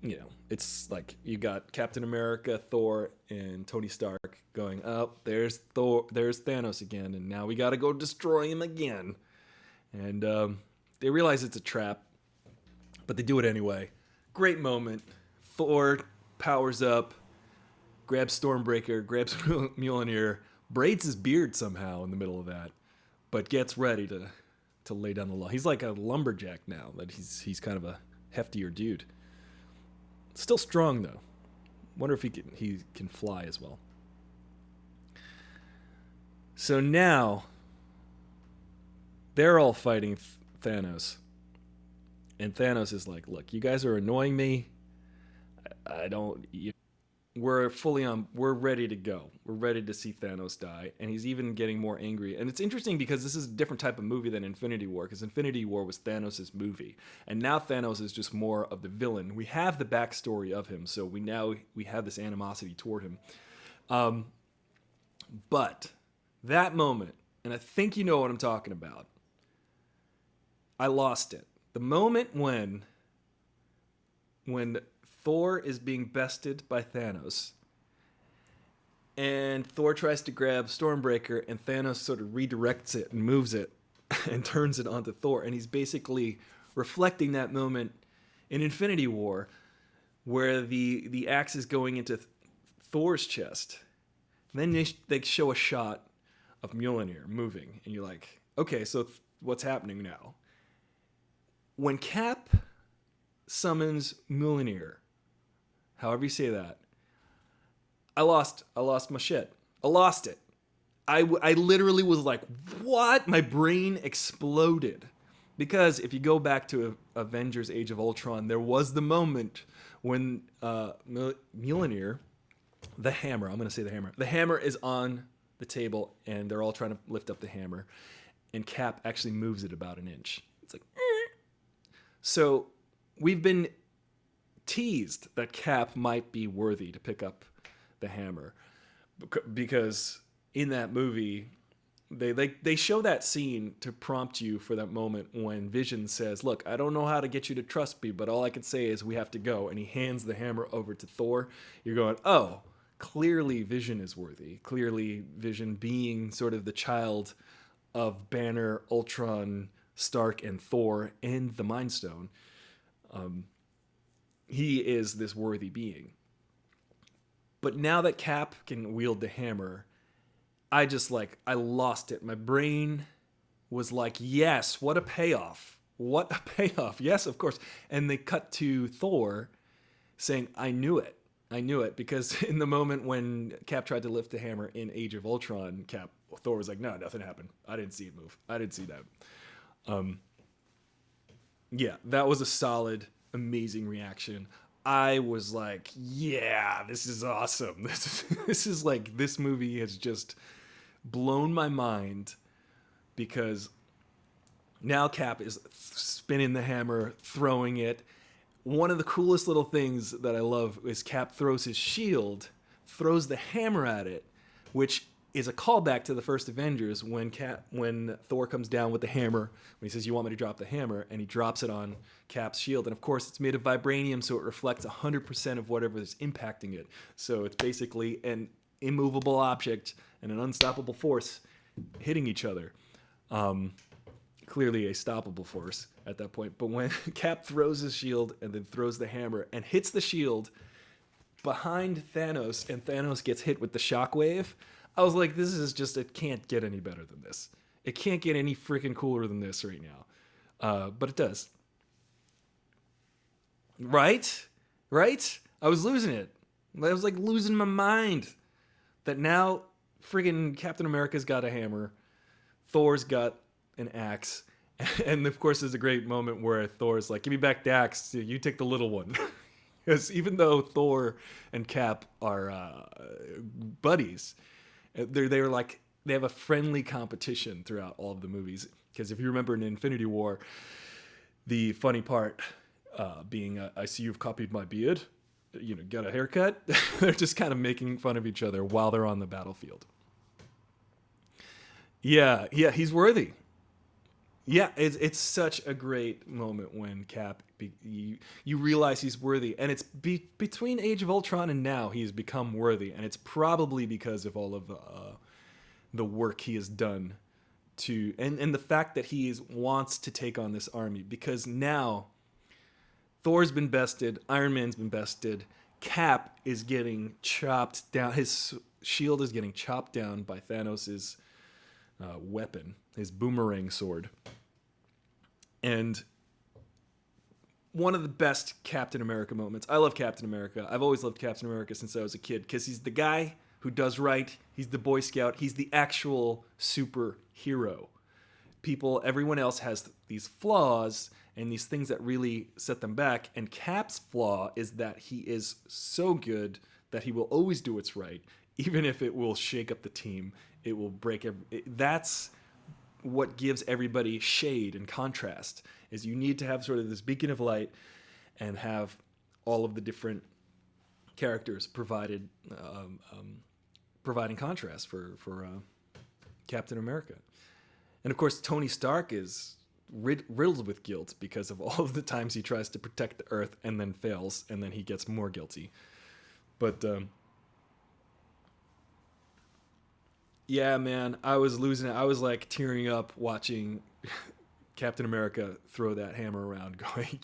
[SPEAKER 1] You know, it's like you got Captain America, Thor, and Tony Stark going, oh, there's Thanos again, and now we got to go destroy him again. And they realize it's a trap, but they do it anyway. Great moment. Thor powers up, grabs Stormbreaker, grabs Mjolnir, braids his beard somehow in the middle of that, but gets ready to lay down the law. He's like a lumberjack now, that he's kind of a heftier dude. Still strong though. Wonder if he can fly as well. So now they're all fighting Thanos, and Thanos is like, "Look, you guys are annoying me. We're fully on. We're ready to go. We're ready to see Thanos die." And he's even getting more angry. And it's interesting because this is a different type of movie than Infinity War, because Infinity War was Thanos' movie, and now Thanos is just more of the villain. We have the backstory of him, so we have this animosity toward him. But that moment, and I think you know what I'm talking about, I lost it. The moment when Thor is being bested by Thanos, and Thor tries to grab Stormbreaker, and Thanos sort of redirects it and moves it and turns it onto Thor, and he's basically reflecting that moment in Infinity War where the axe is going into Thor's chest, Then they show a shot of Mjolnir moving, and you're like, okay, so what's happening now? When Cap summons Mjolnir, however you say that, I lost my shit. I lost it. I literally was like, what? My brain exploded. Because if you go back to Avengers Age of Ultron, there was the moment when Mjolnir, the hammer, I'm going to say the hammer is on the table, and they're all trying to lift up the hammer, and Cap actually moves it about an inch. It's like, So we've been teased that Cap might be worthy to pick up the hammer, because in that movie, they show that scene to prompt you for that moment when Vision says, look, I don't know how to get you to trust me, but all I can say is we have to go. And he hands the hammer over to Thor. You're going, oh, clearly Vision is worthy. Clearly Vision, being sort of the child of Banner, Ultron, Stark, and Thor, and the Mind Stone, he is this worthy being. But now that Cap can wield the hammer, I lost it. My brain was like, yes, what a payoff. What a payoff. Yes, of course. And they cut to Thor saying, I knew it. I knew it. Because in the moment when Cap tried to lift the hammer in Age of Ultron, Thor was like, no, nothing happened. I didn't see it move. I didn't see that. Yeah, that was a solid, amazing reaction. I was like, yeah, this is awesome. This is like, this movie has just blown my mind, because now Cap is spinning the hammer, throwing it. One of the coolest little things that I love is Cap throws his shield, throws the hammer at it, which is a callback to the first Avengers when Thor comes down with the hammer, when he says, you want me to drop the hammer, and he drops it on Cap's shield. And of course, it's made of vibranium, so it reflects 100% of whatever is impacting it. So it's basically an immovable object and an unstoppable force hitting each other. Clearly a stoppable force at that point. But when Cap throws his shield and then throws the hammer and hits the shield behind Thanos, and Thanos gets hit with the shockwave, I was like, this is just, it can't get any better than this. It can't get any freaking cooler than this right now. But it does. Right? I was losing it. I was like losing my mind that now friggin' Captain America's got a hammer, Thor's got an axe, and of course there's a great moment where Thor's like, give me back the axe, you take the little one. Because even though Thor and Cap are buddies, they're like, they have a friendly competition throughout all of the movies. Because if you remember in Infinity War, the funny part being, I see you've copied my beard, got a haircut. They're just kind of making fun of each other while they're on the battlefield. Yeah, he's worthy. Yeah, it's such a great moment when Cap, you realize he's worthy, and it's between Age of Ultron and now he's become worthy, and it's probably because of all of the work he has done to, and the fact that he wants to take on this army, because now Thor's been bested, Iron Man's been bested, Cap is getting chopped down, his shield is getting chopped down by Thanos's weapon, his boomerang sword. And one of the best Captain America moments. I love Captain America. I've always loved Captain America since I was a kid, because he's the guy who does right. He's the Boy Scout. He's the actual superhero. Everyone else has these flaws and these things that really set them back. And Cap's flaw is that he is so good that he will always do what's right, even if it will shake up the team. It will break that's what gives everybody shade and contrast, is you need to have sort of this beacon of light and have all of the different characters providing contrast for Captain America. And of course, Tony Stark is riddled with guilt because of all of the times he tries to protect the Earth and then fails, and then he gets more guilty. But yeah, man, I was losing it. I was like tearing up watching Captain America throw that hammer around, going,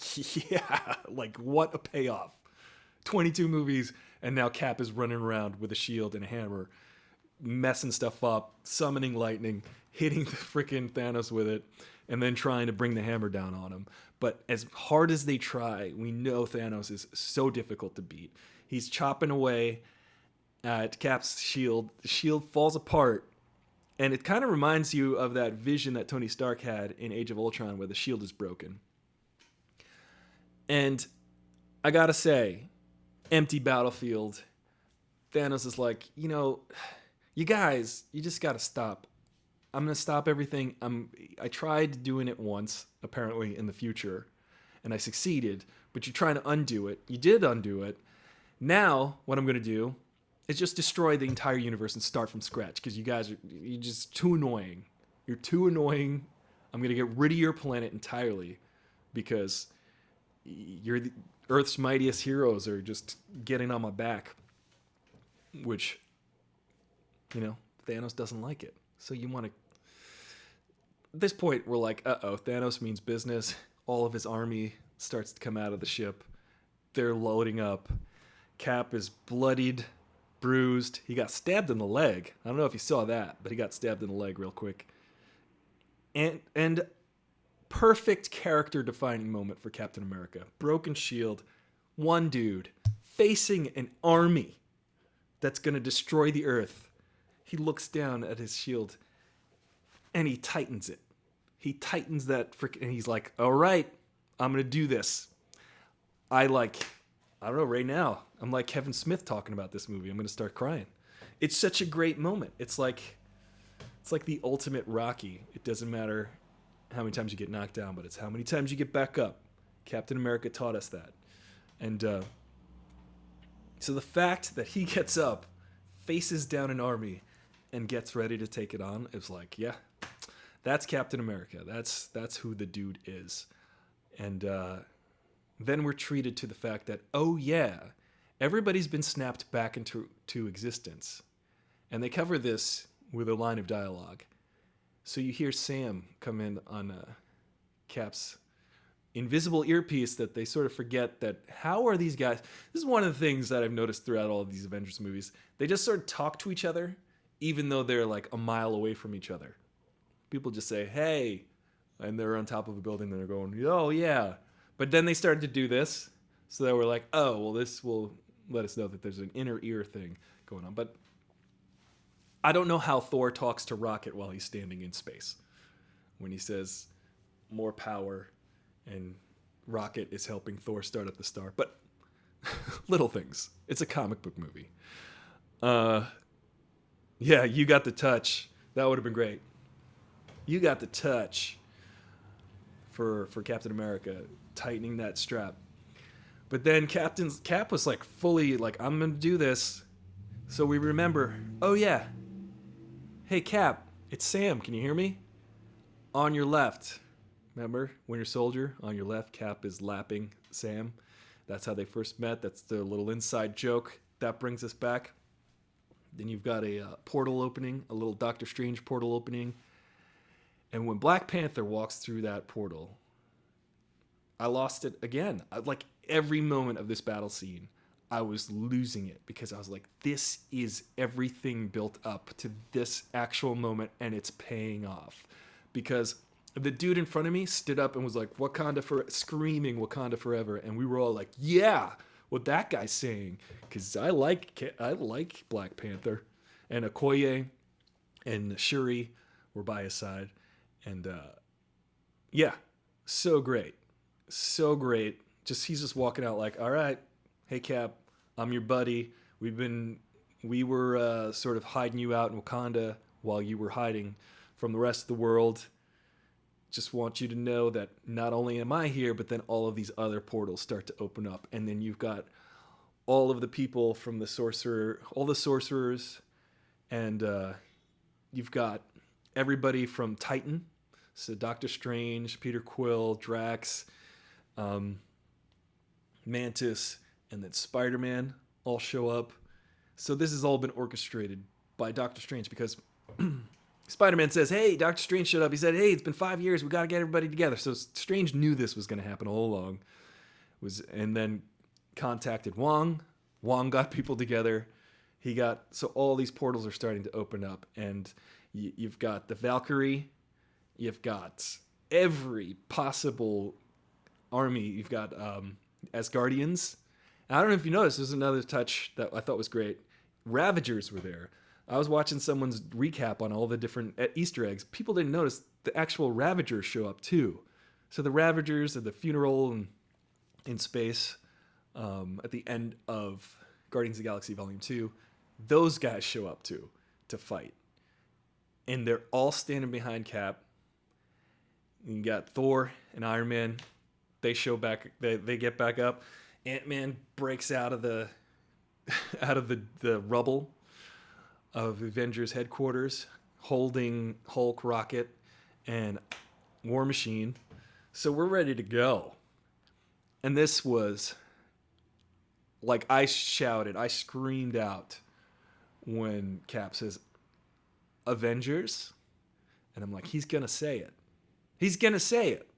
[SPEAKER 1] yeah, like what a payoff. 22 movies, and now Cap is running around with a shield and a hammer, messing stuff up, summoning lightning, hitting the freaking Thanos with it, and then trying to bring the hammer down on him. But as hard as they try, we know Thanos is so difficult to beat. He's chopping away at Cap's shield. The shield falls apart, and it kind of reminds you of that vision that Tony Stark had in Age of Ultron where the shield is broken. And I gotta say, empty battlefield. Thanos is like, you guys, you just gotta stop. I'm gonna stop everything. I tried doing it once, apparently, in the future, and I succeeded, but you're trying to undo it. You did undo it. Now, what I'm gonna do is just destroy the entire universe and start from scratch, because you're just too annoying. You're too annoying. I'm gonna get rid of your planet entirely, because you're the Earth's mightiest heroes are just getting on my back, which, Thanos doesn't like it. So you want to... At this point, we're like, uh-oh, Thanos means business. All of his army starts to come out of the ship. They're loading up. Cap is bloodied, bruised. He got stabbed in the leg. I don't know if you saw that, but he got stabbed in the leg real quick. And perfect character-defining moment for Captain America. Broken shield, one dude facing an army that's going to destroy the Earth. He looks down at his shield and he tightens it. He tightens that and he's like, all right, I'm going to do this. I don't know, right now, I'm like Kevin Smith talking about this movie. I'm going to start crying. It's such a great moment. It's like the ultimate Rocky. It doesn't matter how many times you get knocked down, but it's how many times you get back up. Captain America taught us that. And so the fact that he gets up, faces down an army, and gets ready to take it on, it's like, yeah, that's Captain America. That's who the dude is. And then we're treated to the fact that, oh yeah, everybody's been snapped back into existence. And they cover this with a line of dialogue. So you hear Sam come in on Cap's invisible earpiece that they sort of forget that how are these guys... This is one of the things that I've noticed throughout all of these Avengers movies. They just sort of talk to each other, even though they're like a mile away from each other. People just say, hey, and they're on top of a building and they're going, oh yeah. But then they started to do this, so they were like, oh, well, this will let us know that there's an inner ear thing going on. But I don't know how Thor talks to Rocket while he's standing in space. When he says more power and Rocket is helping Thor start up the star. But little things. It's a comic book movie. Yeah, you got the touch. That would have been great. You got the touch for Captain America, tightening that strap. But then Cap was like fully like, I'm going to do this. So we remember, oh yeah, hey Cap, it's Sam, can you hear me? On your left. Remember, Winter Soldier, on your left, Cap is lapping Sam. That's how they first met. That's the little inside joke. That brings us back. Then you've got a portal opening, a little Doctor Strange portal opening. And when Black Panther walks through that portal, I lost it again. Like every moment of this battle scene, I was losing it because I was like, this is everything built up to this actual moment and it's paying off. Because the dude in front of me stood up and was like, screaming Wakanda forever. And we were all like, yeah, what that guy's saying. Because I like Black Panther. And Okoye and Shuri were by his side. And yeah, so great. So great. He's just walking out like, all right, hey Cap, I'm your buddy. We were sort of hiding you out in Wakanda while you were hiding from the rest of the world. Just want you to know that not only am I here, but then all of these other portals start to open up. And then you've got all of the people from all the sorcerers, and you've got everybody from Titan. So Doctor Strange, Peter Quill, Drax, Mantis, and then Spider-Man all show up. So this has all been orchestrated by Doctor Strange because Spider-Man says, hey, Doctor Strange showed up. He said, hey, it's been 5 years. We got to get everybody together. So Strange knew this was going to happen all along. And then contacted Wong. Wong got people together. So all these portals are starting to open up, and you've got the Valkyrie, you've got every possible army. You've got Asgardians. I don't know if you noticed, there's another touch that I thought was great. Ravagers were there. I was watching someone's recap on all the different Easter eggs. People didn't notice the actual Ravagers show up too. So the Ravagers at the funeral and in space at the end of Guardians of the Galaxy Volume 2, those guys show up too to fight. And they're all standing behind Cap. You got Thor and Iron Man. They show back. They get back up. Ant-Man breaks out of the rubble of Avengers headquarters, holding Hulk, Rocket, and War Machine. So we're ready to go. And this was like, I screamed out when Cap says Avengers, and I'm like, he's gonna say it. He's gonna say it.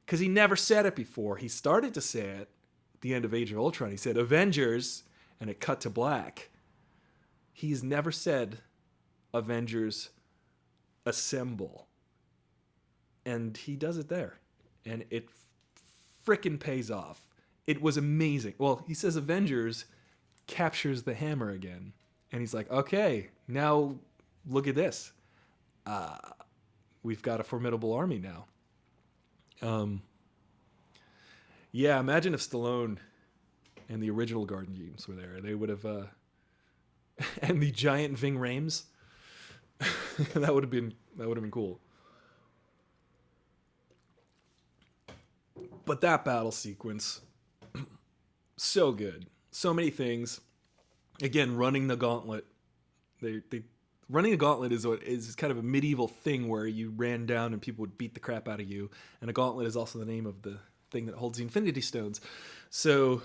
[SPEAKER 1] Because he never said it before. He started to say it at the end of Age of Ultron. He said Avengers, and it cut to black. He's never said Avengers assemble. And he does it there. And it frickin' pays off. It was amazing. Well, he says Avengers captures the hammer again. And he's like, okay, now look at this. We've got a formidable army now. Yeah, imagine if Stallone and the original Guardians were there. They would have, and the giant Ving Rhames. that would have been cool. But that battle sequence, so good. So many things. Again, running the gauntlet. Running a gauntlet is kind of a medieval thing where you ran down and people would beat the crap out of you. And a gauntlet is also the name of the thing that holds the Infinity Stones. So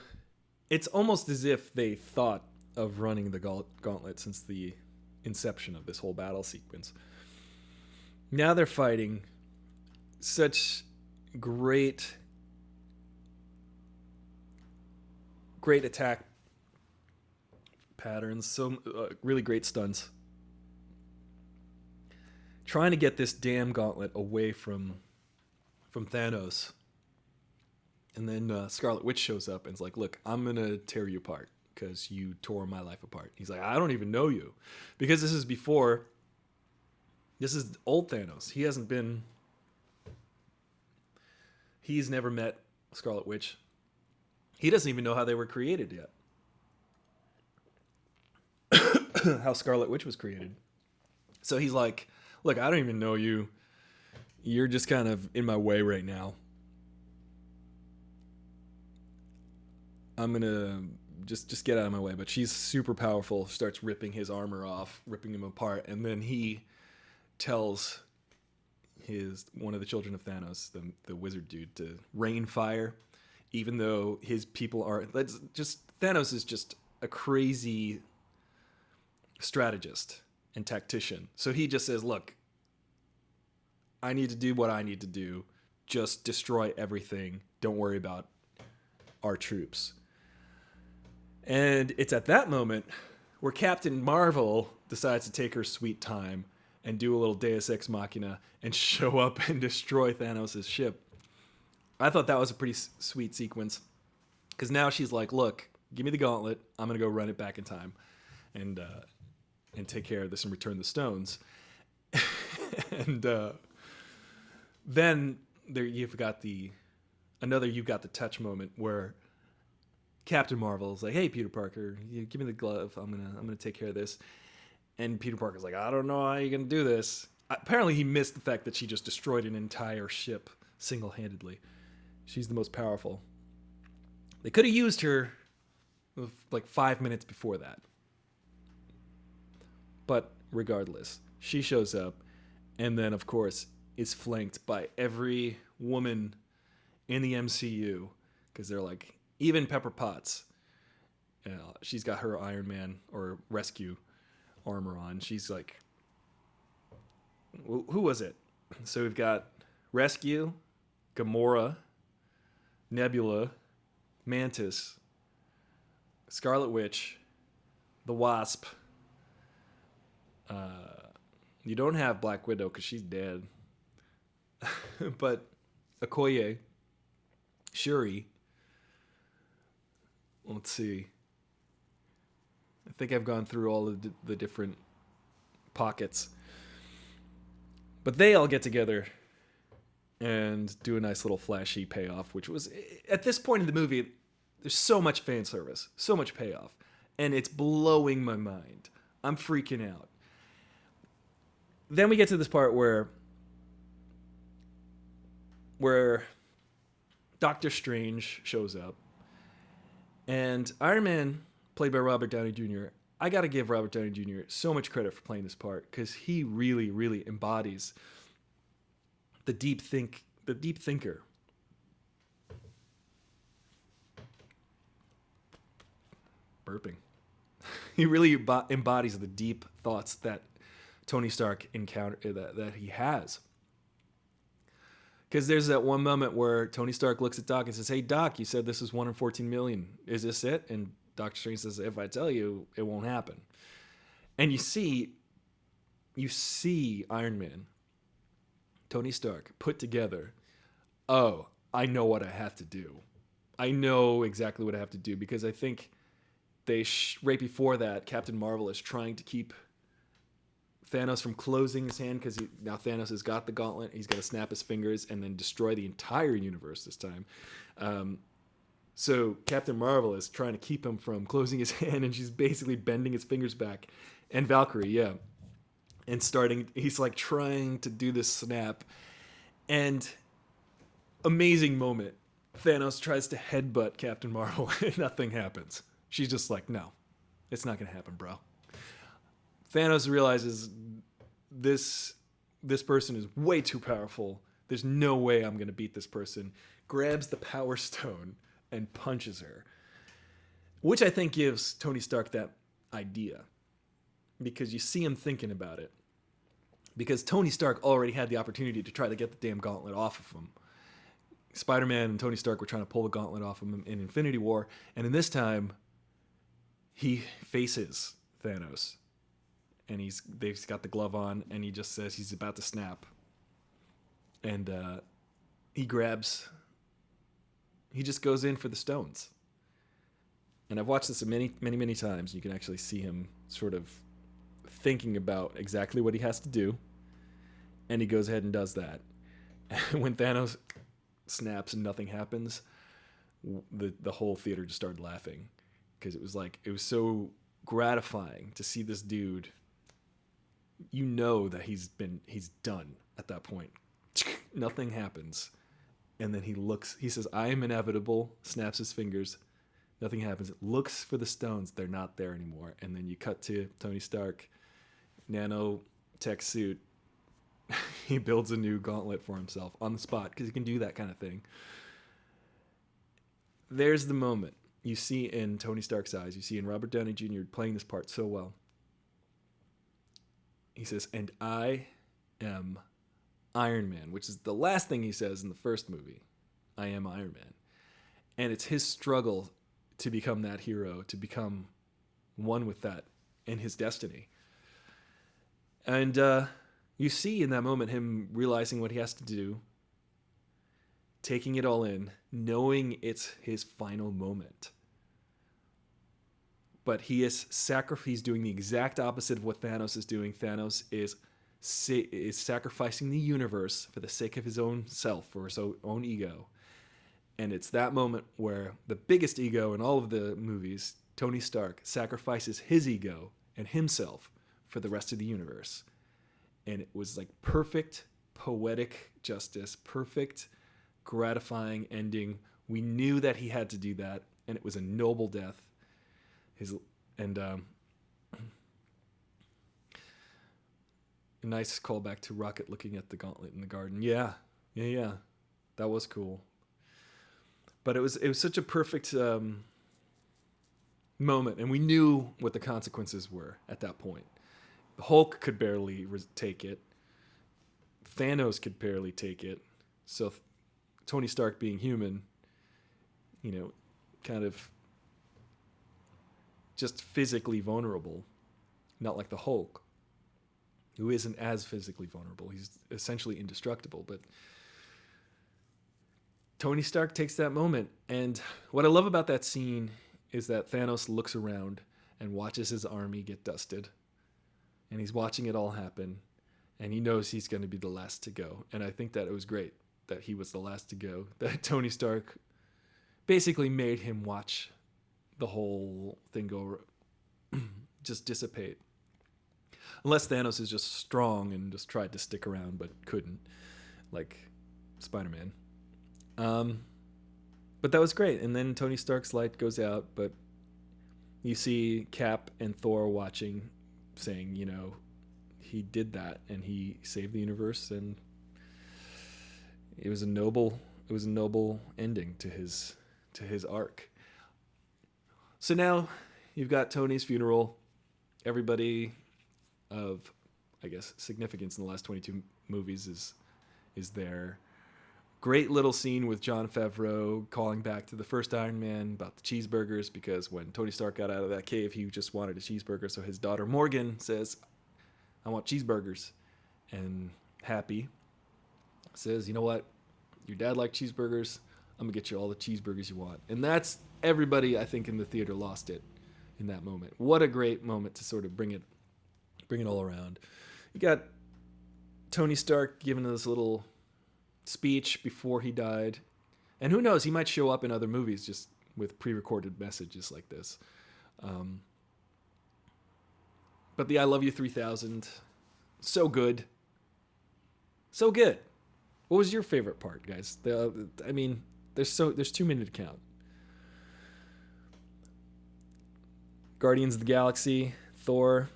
[SPEAKER 1] it's almost as if they thought of running the gauntlet since the inception of this whole battle sequence. Now they're fighting such great attack patterns, so really great stunts. Trying to get this damn gauntlet away from Thanos. And then Scarlet Witch shows up and is like, look, I'm going to tear you apart because you tore my life apart. He's like, I don't even know you. Because this is old Thanos. He's never met Scarlet Witch. He doesn't even know how they were created yet. How Scarlet Witch was created. So he's like, look, I don't even know you. You're just kind of in my way right now. I'm going to just get out of my way. But she's super powerful, starts ripping his armor off, ripping him apart. And then he tells one of the children of Thanos, the wizard dude, to rain fire, even though his people are... Thanos is just a crazy strategist and tactician. So he just says, look, I need to do what I need to do. Just destroy everything. Don't worry about our troops. And it's at that moment where Captain Marvel decides to take her sweet time and do a little Deus Ex Machina and show up and destroy Thanos' ship. I thought that was a pretty sweet sequence. Because now she's like, look, give me the gauntlet. I'm going to go run it back in time and take care of this and return the stones. And then you've got the touch moment where Captain Marvel's like, hey, Peter Parker, give me the glove. I'm gonna take care of this. And Peter Parker's like, I don't know how you're going to do this. Apparently he missed the fact that she just destroyed an entire ship single-handedly. She's the most powerful. They could have used her like 5 minutes before that. But regardless, she shows up and then, of course, is flanked by every woman in the MCU because they're like, even Pepper Potts, she's got her Iron Man or rescue armor on. She's like, who was it? So we've got Rescue, Gamora, Nebula, Mantis, Scarlet Witch, the Wasp. You don't have Black Widow because she's dead. But Okoye, Shuri. Let's see. I think I've gone through all of the different pockets. But they all get together and do a nice little flashy payoff, which was, at this point in the movie, there's so much fan service, so much payoff, and it's blowing my mind. I'm freaking out. Then we get to this part where Doctor Strange shows up, and Iron Man, played by Robert Downey Jr., I gotta give Robert Downey Jr. so much credit for playing this part, because he really, really embodies the deep thinker. Burping. He really embodies the deep thoughts that Tony Stark that he has. Because there's that one moment where Tony Stark looks at Doc and says, "Hey Doc, you said this was 1 in 14 million. Is this it?" And Doctor Strange says, "If I tell you, it won't happen." And you see Iron Man, Tony Stark, put together, "Oh, I know what I have to do. I know exactly what I have to do," because I think right before that, Captain Marvel is trying to keep Thanos from closing his hand, because now Thanos has got the gauntlet. He's got to snap his fingers and then destroy the entire universe this time. So Captain Marvel is trying to keep him from closing his hand, and she's basically bending his fingers back. And Valkyrie, yeah. And he's like trying to do this snap. And amazing moment. Thanos tries to headbutt Captain Marvel and nothing happens. She's just like, "No, it's not going to happen, bro." Thanos realizes this person is way too powerful. There's no way I'm going to beat this person. Grabs the Power Stone and punches her. Which I think gives Tony Stark that idea. Because you see him thinking about it. Because Tony Stark already had the opportunity to try to get the damn gauntlet off of him. Spider-Man and Tony Stark were trying to pull the gauntlet off of him in Infinity War. And in this time, he faces Thanos. And they've got the glove on, and he just says he's about to snap. And he just goes in for the stones. And I've watched this many, many, many times. You can actually see him sort of thinking about exactly what he has to do. And he goes ahead and does that. And when Thanos snaps and nothing happens, the whole theater just started laughing. Because it was so gratifying to see this dude. You know that he's done at that point. Nothing happens. And then he says, "I am inevitable," snaps his fingers. Nothing happens. Looks for the stones. They're not there anymore. And then you cut to Tony Stark, nanotech suit. He builds a new gauntlet for himself on the spot, because he can do that kind of thing. There's the moment you see in Tony Stark's eyes. You see in Robert Downey Jr. playing this part so well. He says, "And I am Iron Man," which is the last thing he says in the first movie. I am Iron Man. And it's his struggle to become that hero, to become one with that and his destiny. And you see in that moment him realizing what he has to do, taking it all in, knowing it's his final moment. But he's doing the exact opposite of what Thanos is doing. Thanos is sacrificing the universe for the sake of his own self, for his own ego. And it's that moment where the biggest ego in all of the movies, Tony Stark, sacrifices his ego and himself for the rest of the universe. And it was like perfect poetic justice, perfect, gratifying ending. We knew that he had to do that, and it was a noble death. A nice callback to Rocket looking at the gauntlet in the garden. Yeah. That was cool. But it was such a perfect moment, and we knew what the consequences were at that point. The Hulk could barely take it. Thanos could barely take it. So Tony Stark, being human, kind of just physically vulnerable, not like the Hulk, who isn't as physically vulnerable. He's essentially indestructible. But Tony Stark takes that moment. And what I love about that scene is that Thanos looks around and watches his army get dusted. And he's watching it all happen. And he knows he's going to be the last to go. And I think that it was great that he was the last to go. That Tony Stark basically made him watch the whole thing go just dissipate. Unless Thanos is just strong and just tried to stick around but couldn't, like Spider-Man. But that was great. And then Tony Stark's light goes out, but you see Cap and Thor watching, saying, you know, he did that and he saved the universe, and it was a noble ending to his arc. So now you've got Tony's funeral. Everybody of, I guess, significance in the last 22 movies is there. Great little scene with Jon Favreau calling back to the first Iron Man about the cheeseburgers, because when Tony Stark got out of that cave, he just wanted a cheeseburger. So his daughter Morgan says, I want cheeseburgers. And Happy says, you know what? Your dad liked cheeseburgers. I'm going to get you all the cheeseburgers you want. And that's, everybody, I think, in the theater lost it in that moment. What a great moment to sort of bring it all around. You got Tony Stark giving this little speech before he died. And who knows, he might show up in other movies just with pre-recorded messages like this. But the I Love You 3000, so good. So good. What was your favorite part, guys? I mean, there's too many to count. Guardians of the Galaxy, Thor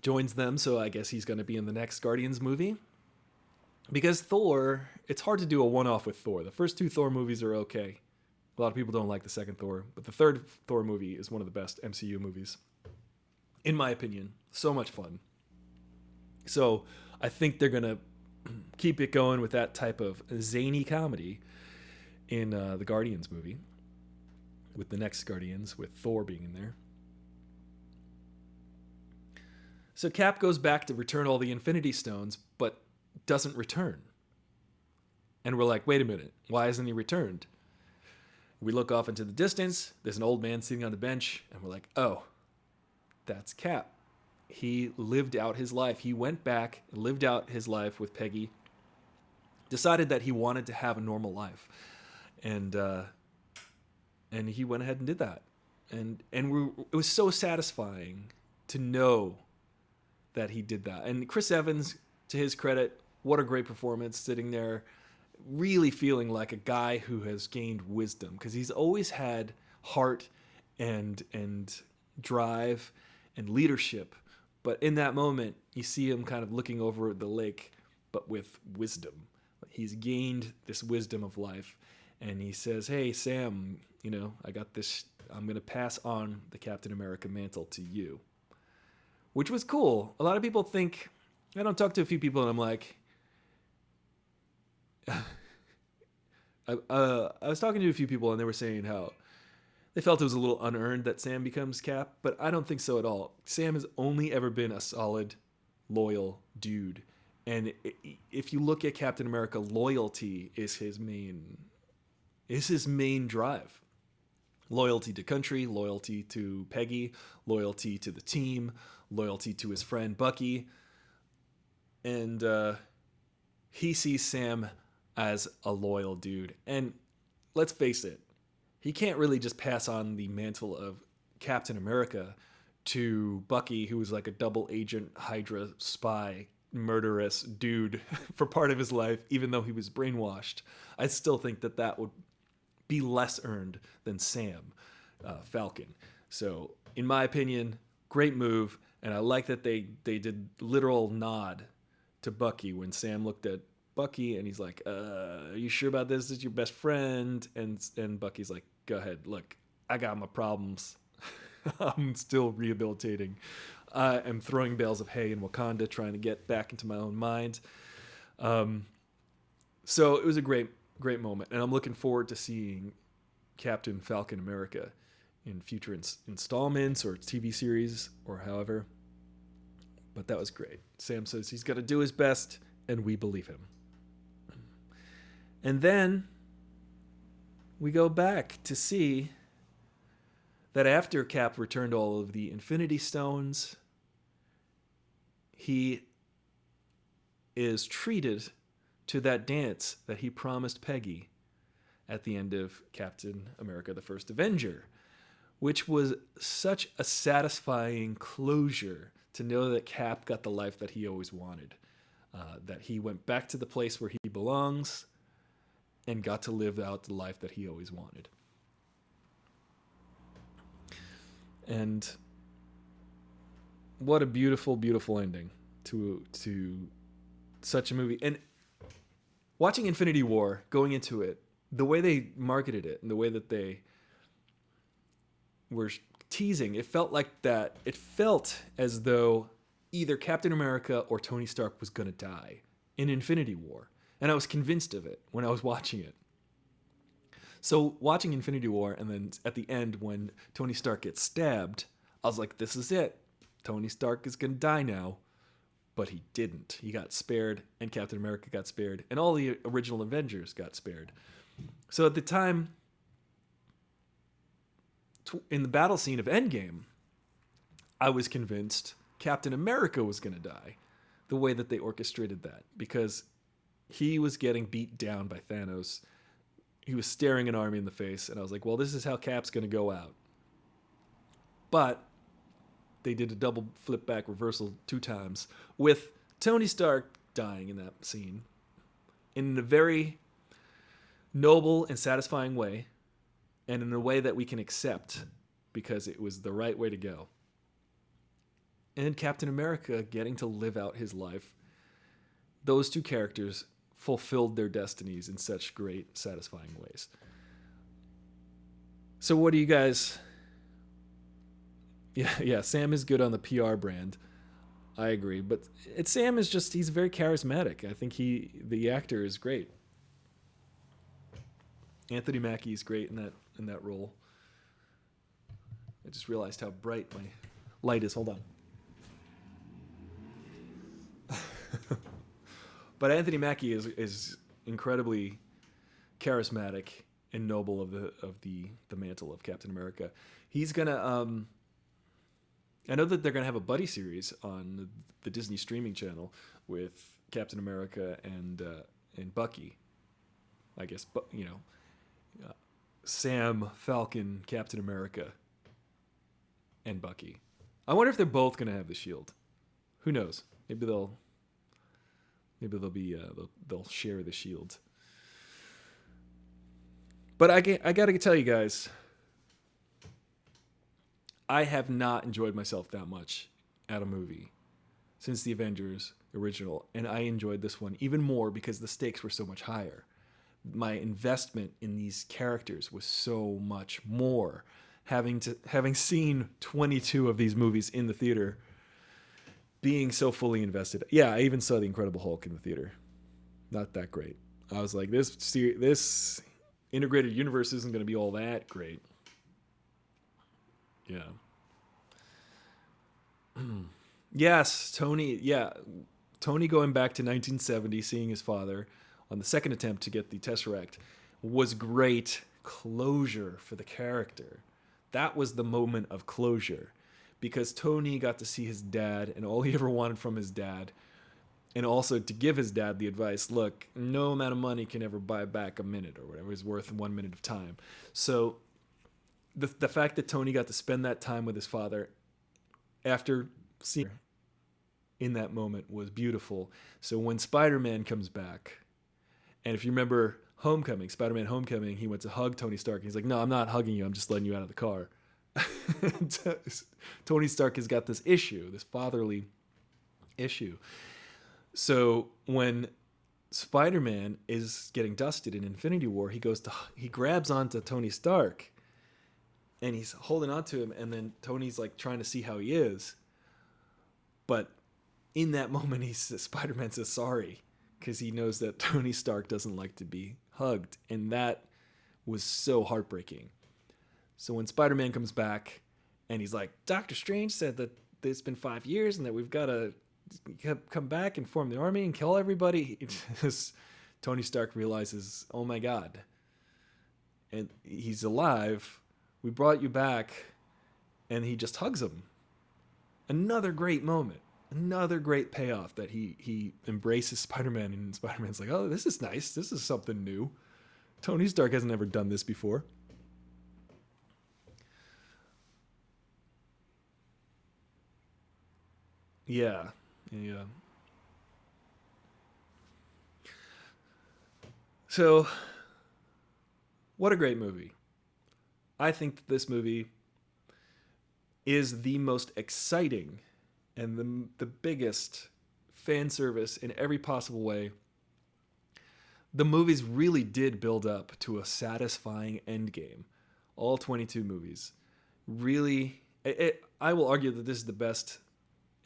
[SPEAKER 1] joins them, so I guess he's going to be in the next Guardians movie. Because Thor, it's hard to do a one-off with Thor. The first two Thor movies are okay. A lot of people don't like the second Thor, but the third Thor movie is one of the best MCU movies, in my opinion. So much fun. So I think they're going to keep it going with that type of zany comedy in the Guardians movie, with the next Guardians, with Thor being in there. So Cap goes back to return all the Infinity Stones, but doesn't return. And we're like, wait a minute, why hasn't he returned? We look off into the distance, there's an old man sitting on the bench, and we're like, oh, that's Cap. He lived out his life. He went back and lived out his life with Peggy, decided that he wanted to have a normal life. And he went ahead and did that. And it was so satisfying to know that he did that. And Chris Evans, to his credit, what a great performance, sitting there really feeling like a guy who has gained wisdom, because he's always had heart and drive and leadership. But in that moment, you see him kind of looking over the lake, but with wisdom. He's gained this wisdom of life. And he says, hey, Sam, you know, I got this. I'm going to pass on the Captain America mantle to you. Which was cool. A lot of people think, I don't talk to a few people and I'm like, I was talking to a few people and they were saying how they felt it was a little unearned that Sam becomes Cap, but I don't think so at all. Sam has only ever been a solid, loyal dude. And if you look at Captain America, loyalty is his main drive. Loyalty to country, loyalty to Peggy, loyalty to the team, loyalty to his friend Bucky. And he sees Sam as a loyal dude. And let's face it, he can't really just pass on the mantle of Captain America to Bucky, who was like a double agent Hydra spy, murderous dude for part of his life, even though he was brainwashed. I still think that would be less earned than Sam Falcon. So, in my opinion, great move. And I like that they did literal nod to Bucky when Sam looked at Bucky and he's like, are you sure about this? This is your best friend. And Bucky's like, go ahead. Look, I got my problems. I'm still rehabilitating. I'm throwing bales of hay in Wakanda, trying to get back into my own mind. So it was a great moment. And I'm looking forward to seeing Captain Falcon America in future installments or TV series or however. But that was great. Sam says he's got to do his best, and we believe him. And then we go back to see that after Cap returned all of the Infinity Stones, he is treated to that dance that he promised Peggy at the end of Captain America: The First Avenger, which was such a satisfying closure to know that Cap got the life that he always wanted, that he went back to the place where he belongs and got to live out the life that he always wanted. And what a beautiful, beautiful ending to such a movie. And watching Infinity War, going into it, the way they marketed it and the way that they were teasing, it felt like that. It felt as though either Captain America or Tony Stark was going to die in Infinity War. And I was convinced of it when I was watching it. So watching Infinity War, and then at the end when Tony Stark gets stabbed, I was like, this is it. Tony Stark is going to die now. But he didn't. He got spared, and Captain America got spared, and all the original Avengers got spared. So at the time, in the battle scene of Endgame, I was convinced Captain America was going to die, the way that they orchestrated that, because he was getting beat down by Thanos. He was staring an army in the face, and I was like, well, this is how Cap's going to go out. But they did a double flip back reversal 2 times with Tony Stark dying in that scene in a very noble and satisfying way, and in a way that we can accept because it was the right way to go. And Captain America getting to live out his life. Those 2 characters fulfilled their destinies in such great, satisfying ways. So what do you guys... Yeah, Sam is good on the PR brand. I agree. But Sam is just, he's very charismatic. I think the actor is great. Anthony Mackie is great in that role. I just realized how bright my light is. Hold on. But Anthony Mackie is incredibly charismatic and noble of the mantle of Captain America. He's gonna I know that they're gonna have a buddy series on the Disney streaming channel with Captain America and Bucky. I guess, Sam, Falcon, Captain America, and Bucky. I wonder if they're both gonna have the shield. Who knows? Maybe they'll share the shield. But I gotta tell you guys, I have not enjoyed myself that much at a movie since the Avengers original, and I enjoyed this one even more because the stakes were so much higher. My investment in these characters was so much more. Having seen 22 of these movies in the theater, being so fully invested. Yeah, I even saw The Incredible Hulk in the theater. Not that great. I was like, this integrated universe isn't going to be all that great. Yeah. Yes, Tony. Yeah, Tony going back to 1970, seeing his father on the second attempt to get the Tesseract was great closure for the character. That was the moment of closure because Tony got to see his dad and all he ever wanted from his dad, and also to give his dad the advice, look, no amount of money can ever buy back a minute or whatever is worth 1 minute of time. So the fact that Tony got to spend that time with his father after seeing in that moment was beautiful. So when Spider-Man comes back, and if you remember Spider-Man Homecoming, he went to hug Tony Stark. He's like, no, I'm not hugging you. I'm just letting you out of the car. Tony Stark has got this issue, this fatherly issue. So when Spider-Man is getting dusted in Infinity War, he grabs onto Tony Stark, and he's holding on to him, and then Tony's like trying to see how he is. But in that moment, Spider-Man says sorry, because he knows that Tony Stark doesn't like to be hugged. And that was so heartbreaking. So when Spider-Man comes back and he's like, Doctor Strange said that it's been 5 years and that we've got to come back and form the army and kill everybody, Tony Stark realizes, oh my God, and he's alive. We brought you back. And he just hugs him. Another great moment. Another great payoff that he embraces Spider-Man, and Spider-Man's like, oh, this is nice. This is something new. Tony Stark hasn't ever done this before. Yeah. Yeah. So, what a great movie. I think that this movie is the most exciting and the biggest fan service in every possible way. The movies really did build up to a satisfying endgame. All 22 movies. Really, I will argue that this is the best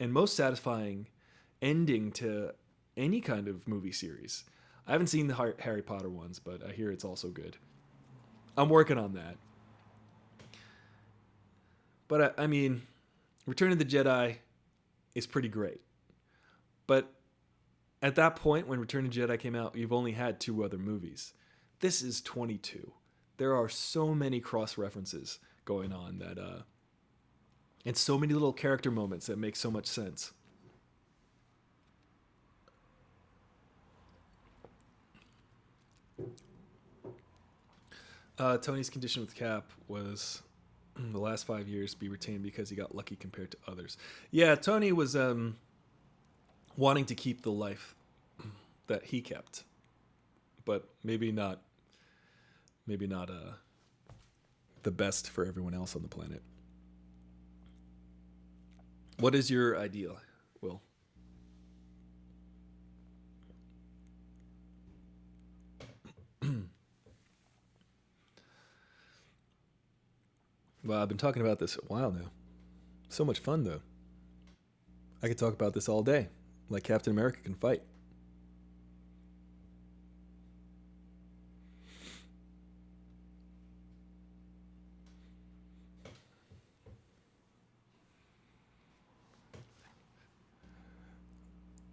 [SPEAKER 1] and most satisfying ending to any kind of movie series. I haven't seen the Harry Potter ones, but I hear it's also good. I'm working on that. But I mean, Return of the Jedi is pretty great. But at that point, when Return of the Jedi came out, you've only had two other movies. This is 22. There are so many cross references going on that, and so many little character moments that make so much sense. Tony's condition with Cap was the last 5 years be retained because he got lucky compared to others. Yeah, Tony was wanting to keep the life that he kept, but maybe not. Maybe not the best for everyone else on the planet. What is your ideal, Will? Well, I've been talking about this a while now. So much fun, though. I could talk about this all day, like Captain America can fight.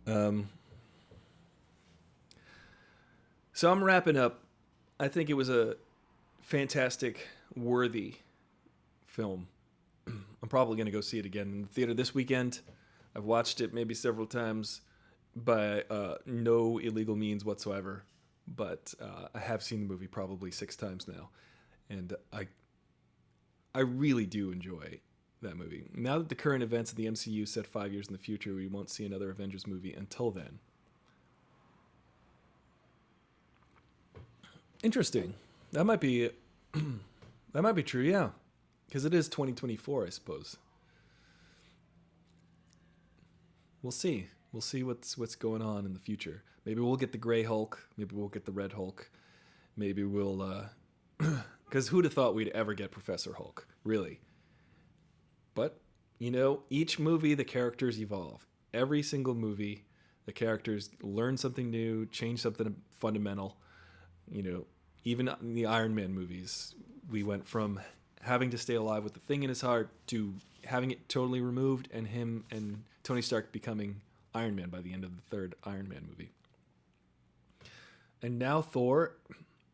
[SPEAKER 1] Um, so I'm wrapping up. I think it was a fantastic, worthy film. I'm probably going to go see it again in the theater this weekend. I've watched it maybe several times by no illegal means whatsoever, but I have seen the movie probably 6 times now, and I really do enjoy that movie. Now that the current events of the MCU set 5 years in the future, we won't see another Avengers movie until then. Interesting. That might be that might be true, yeah, because it is 2024, I suppose. We'll see. We'll see what's going on in the future. Maybe we'll get the Gray Hulk. Maybe we'll get the Red Hulk. Maybe we'll, because who'd have thought we'd ever get Professor Hulk? Really. But each movie the characters evolve. Every single movie, the characters learn something new, change something fundamental. Even in the Iron Man movies, we went from having to stay alive with the thing in his heart to having it totally removed, and him and Tony Stark becoming Iron Man by the end of the third Iron Man movie. And now Thor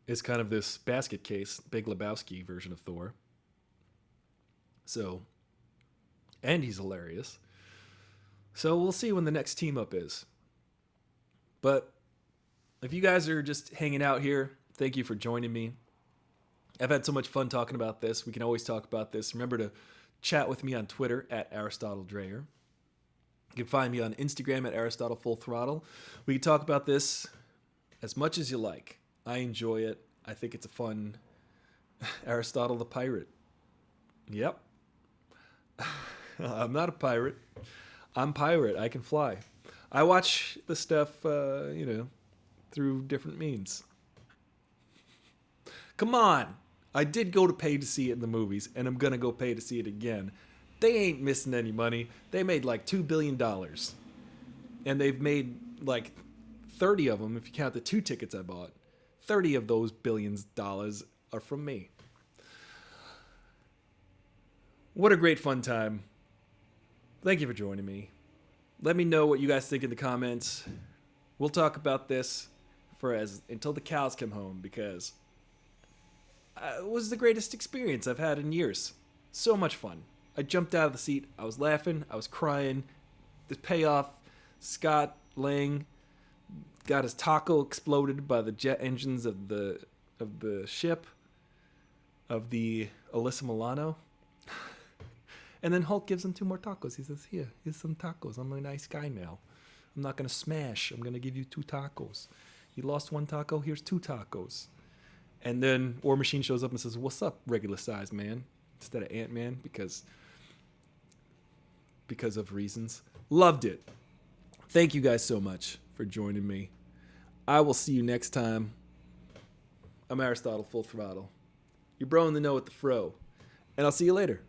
[SPEAKER 1] is kind of this basket case, Big Lebowski version of Thor. So, and he's hilarious. So we'll see when the next team up is. But if you guys are just hanging out here, thank you for joining me. I've had so much fun talking about this. We can always talk about this. Remember to chat with me on Twitter at Aristotle Dreyer. You can find me on Instagram at Aristotle Full Throttle. We can talk about this as much as you like. I enjoy it. I think it's a fun Aristotle the pirate. Yep. I'm not a pirate. I'm pirate. I can fly. I watch the stuff, through different means. Come on. I did go to pay to see it in the movies, and I'm going to go pay to see it again. They ain't missing any money. They made like $2 billion. And they've made like 30 of them, if you count the 2 tickets I bought. 30 of those billions dollars are from me. What a great fun time. Thank you for joining me. Let me know what you guys think in the comments. We'll talk about this until the cows come home, because it was the greatest experience I've had in years. So much fun. I jumped out of the seat. I was laughing. I was crying. The payoff, Scott Lang got his taco exploded by the jet engines of the ship of the Alyssa Milano. And then Hulk gives him 2 more tacos. He says, here's some tacos. I'm a nice guy now. I'm not going to smash. I'm going to give you 2 tacos. You lost 1 taco, here's 2 tacos. And then War Machine shows up and says, what's up, regular size man? Instead of Ant-Man, because of reasons. Loved it. Thank you guys so much for joining me. I will see you next time. I'm Aristotle, Full Throttle. Your bro in the know with the fro. And I'll see you later.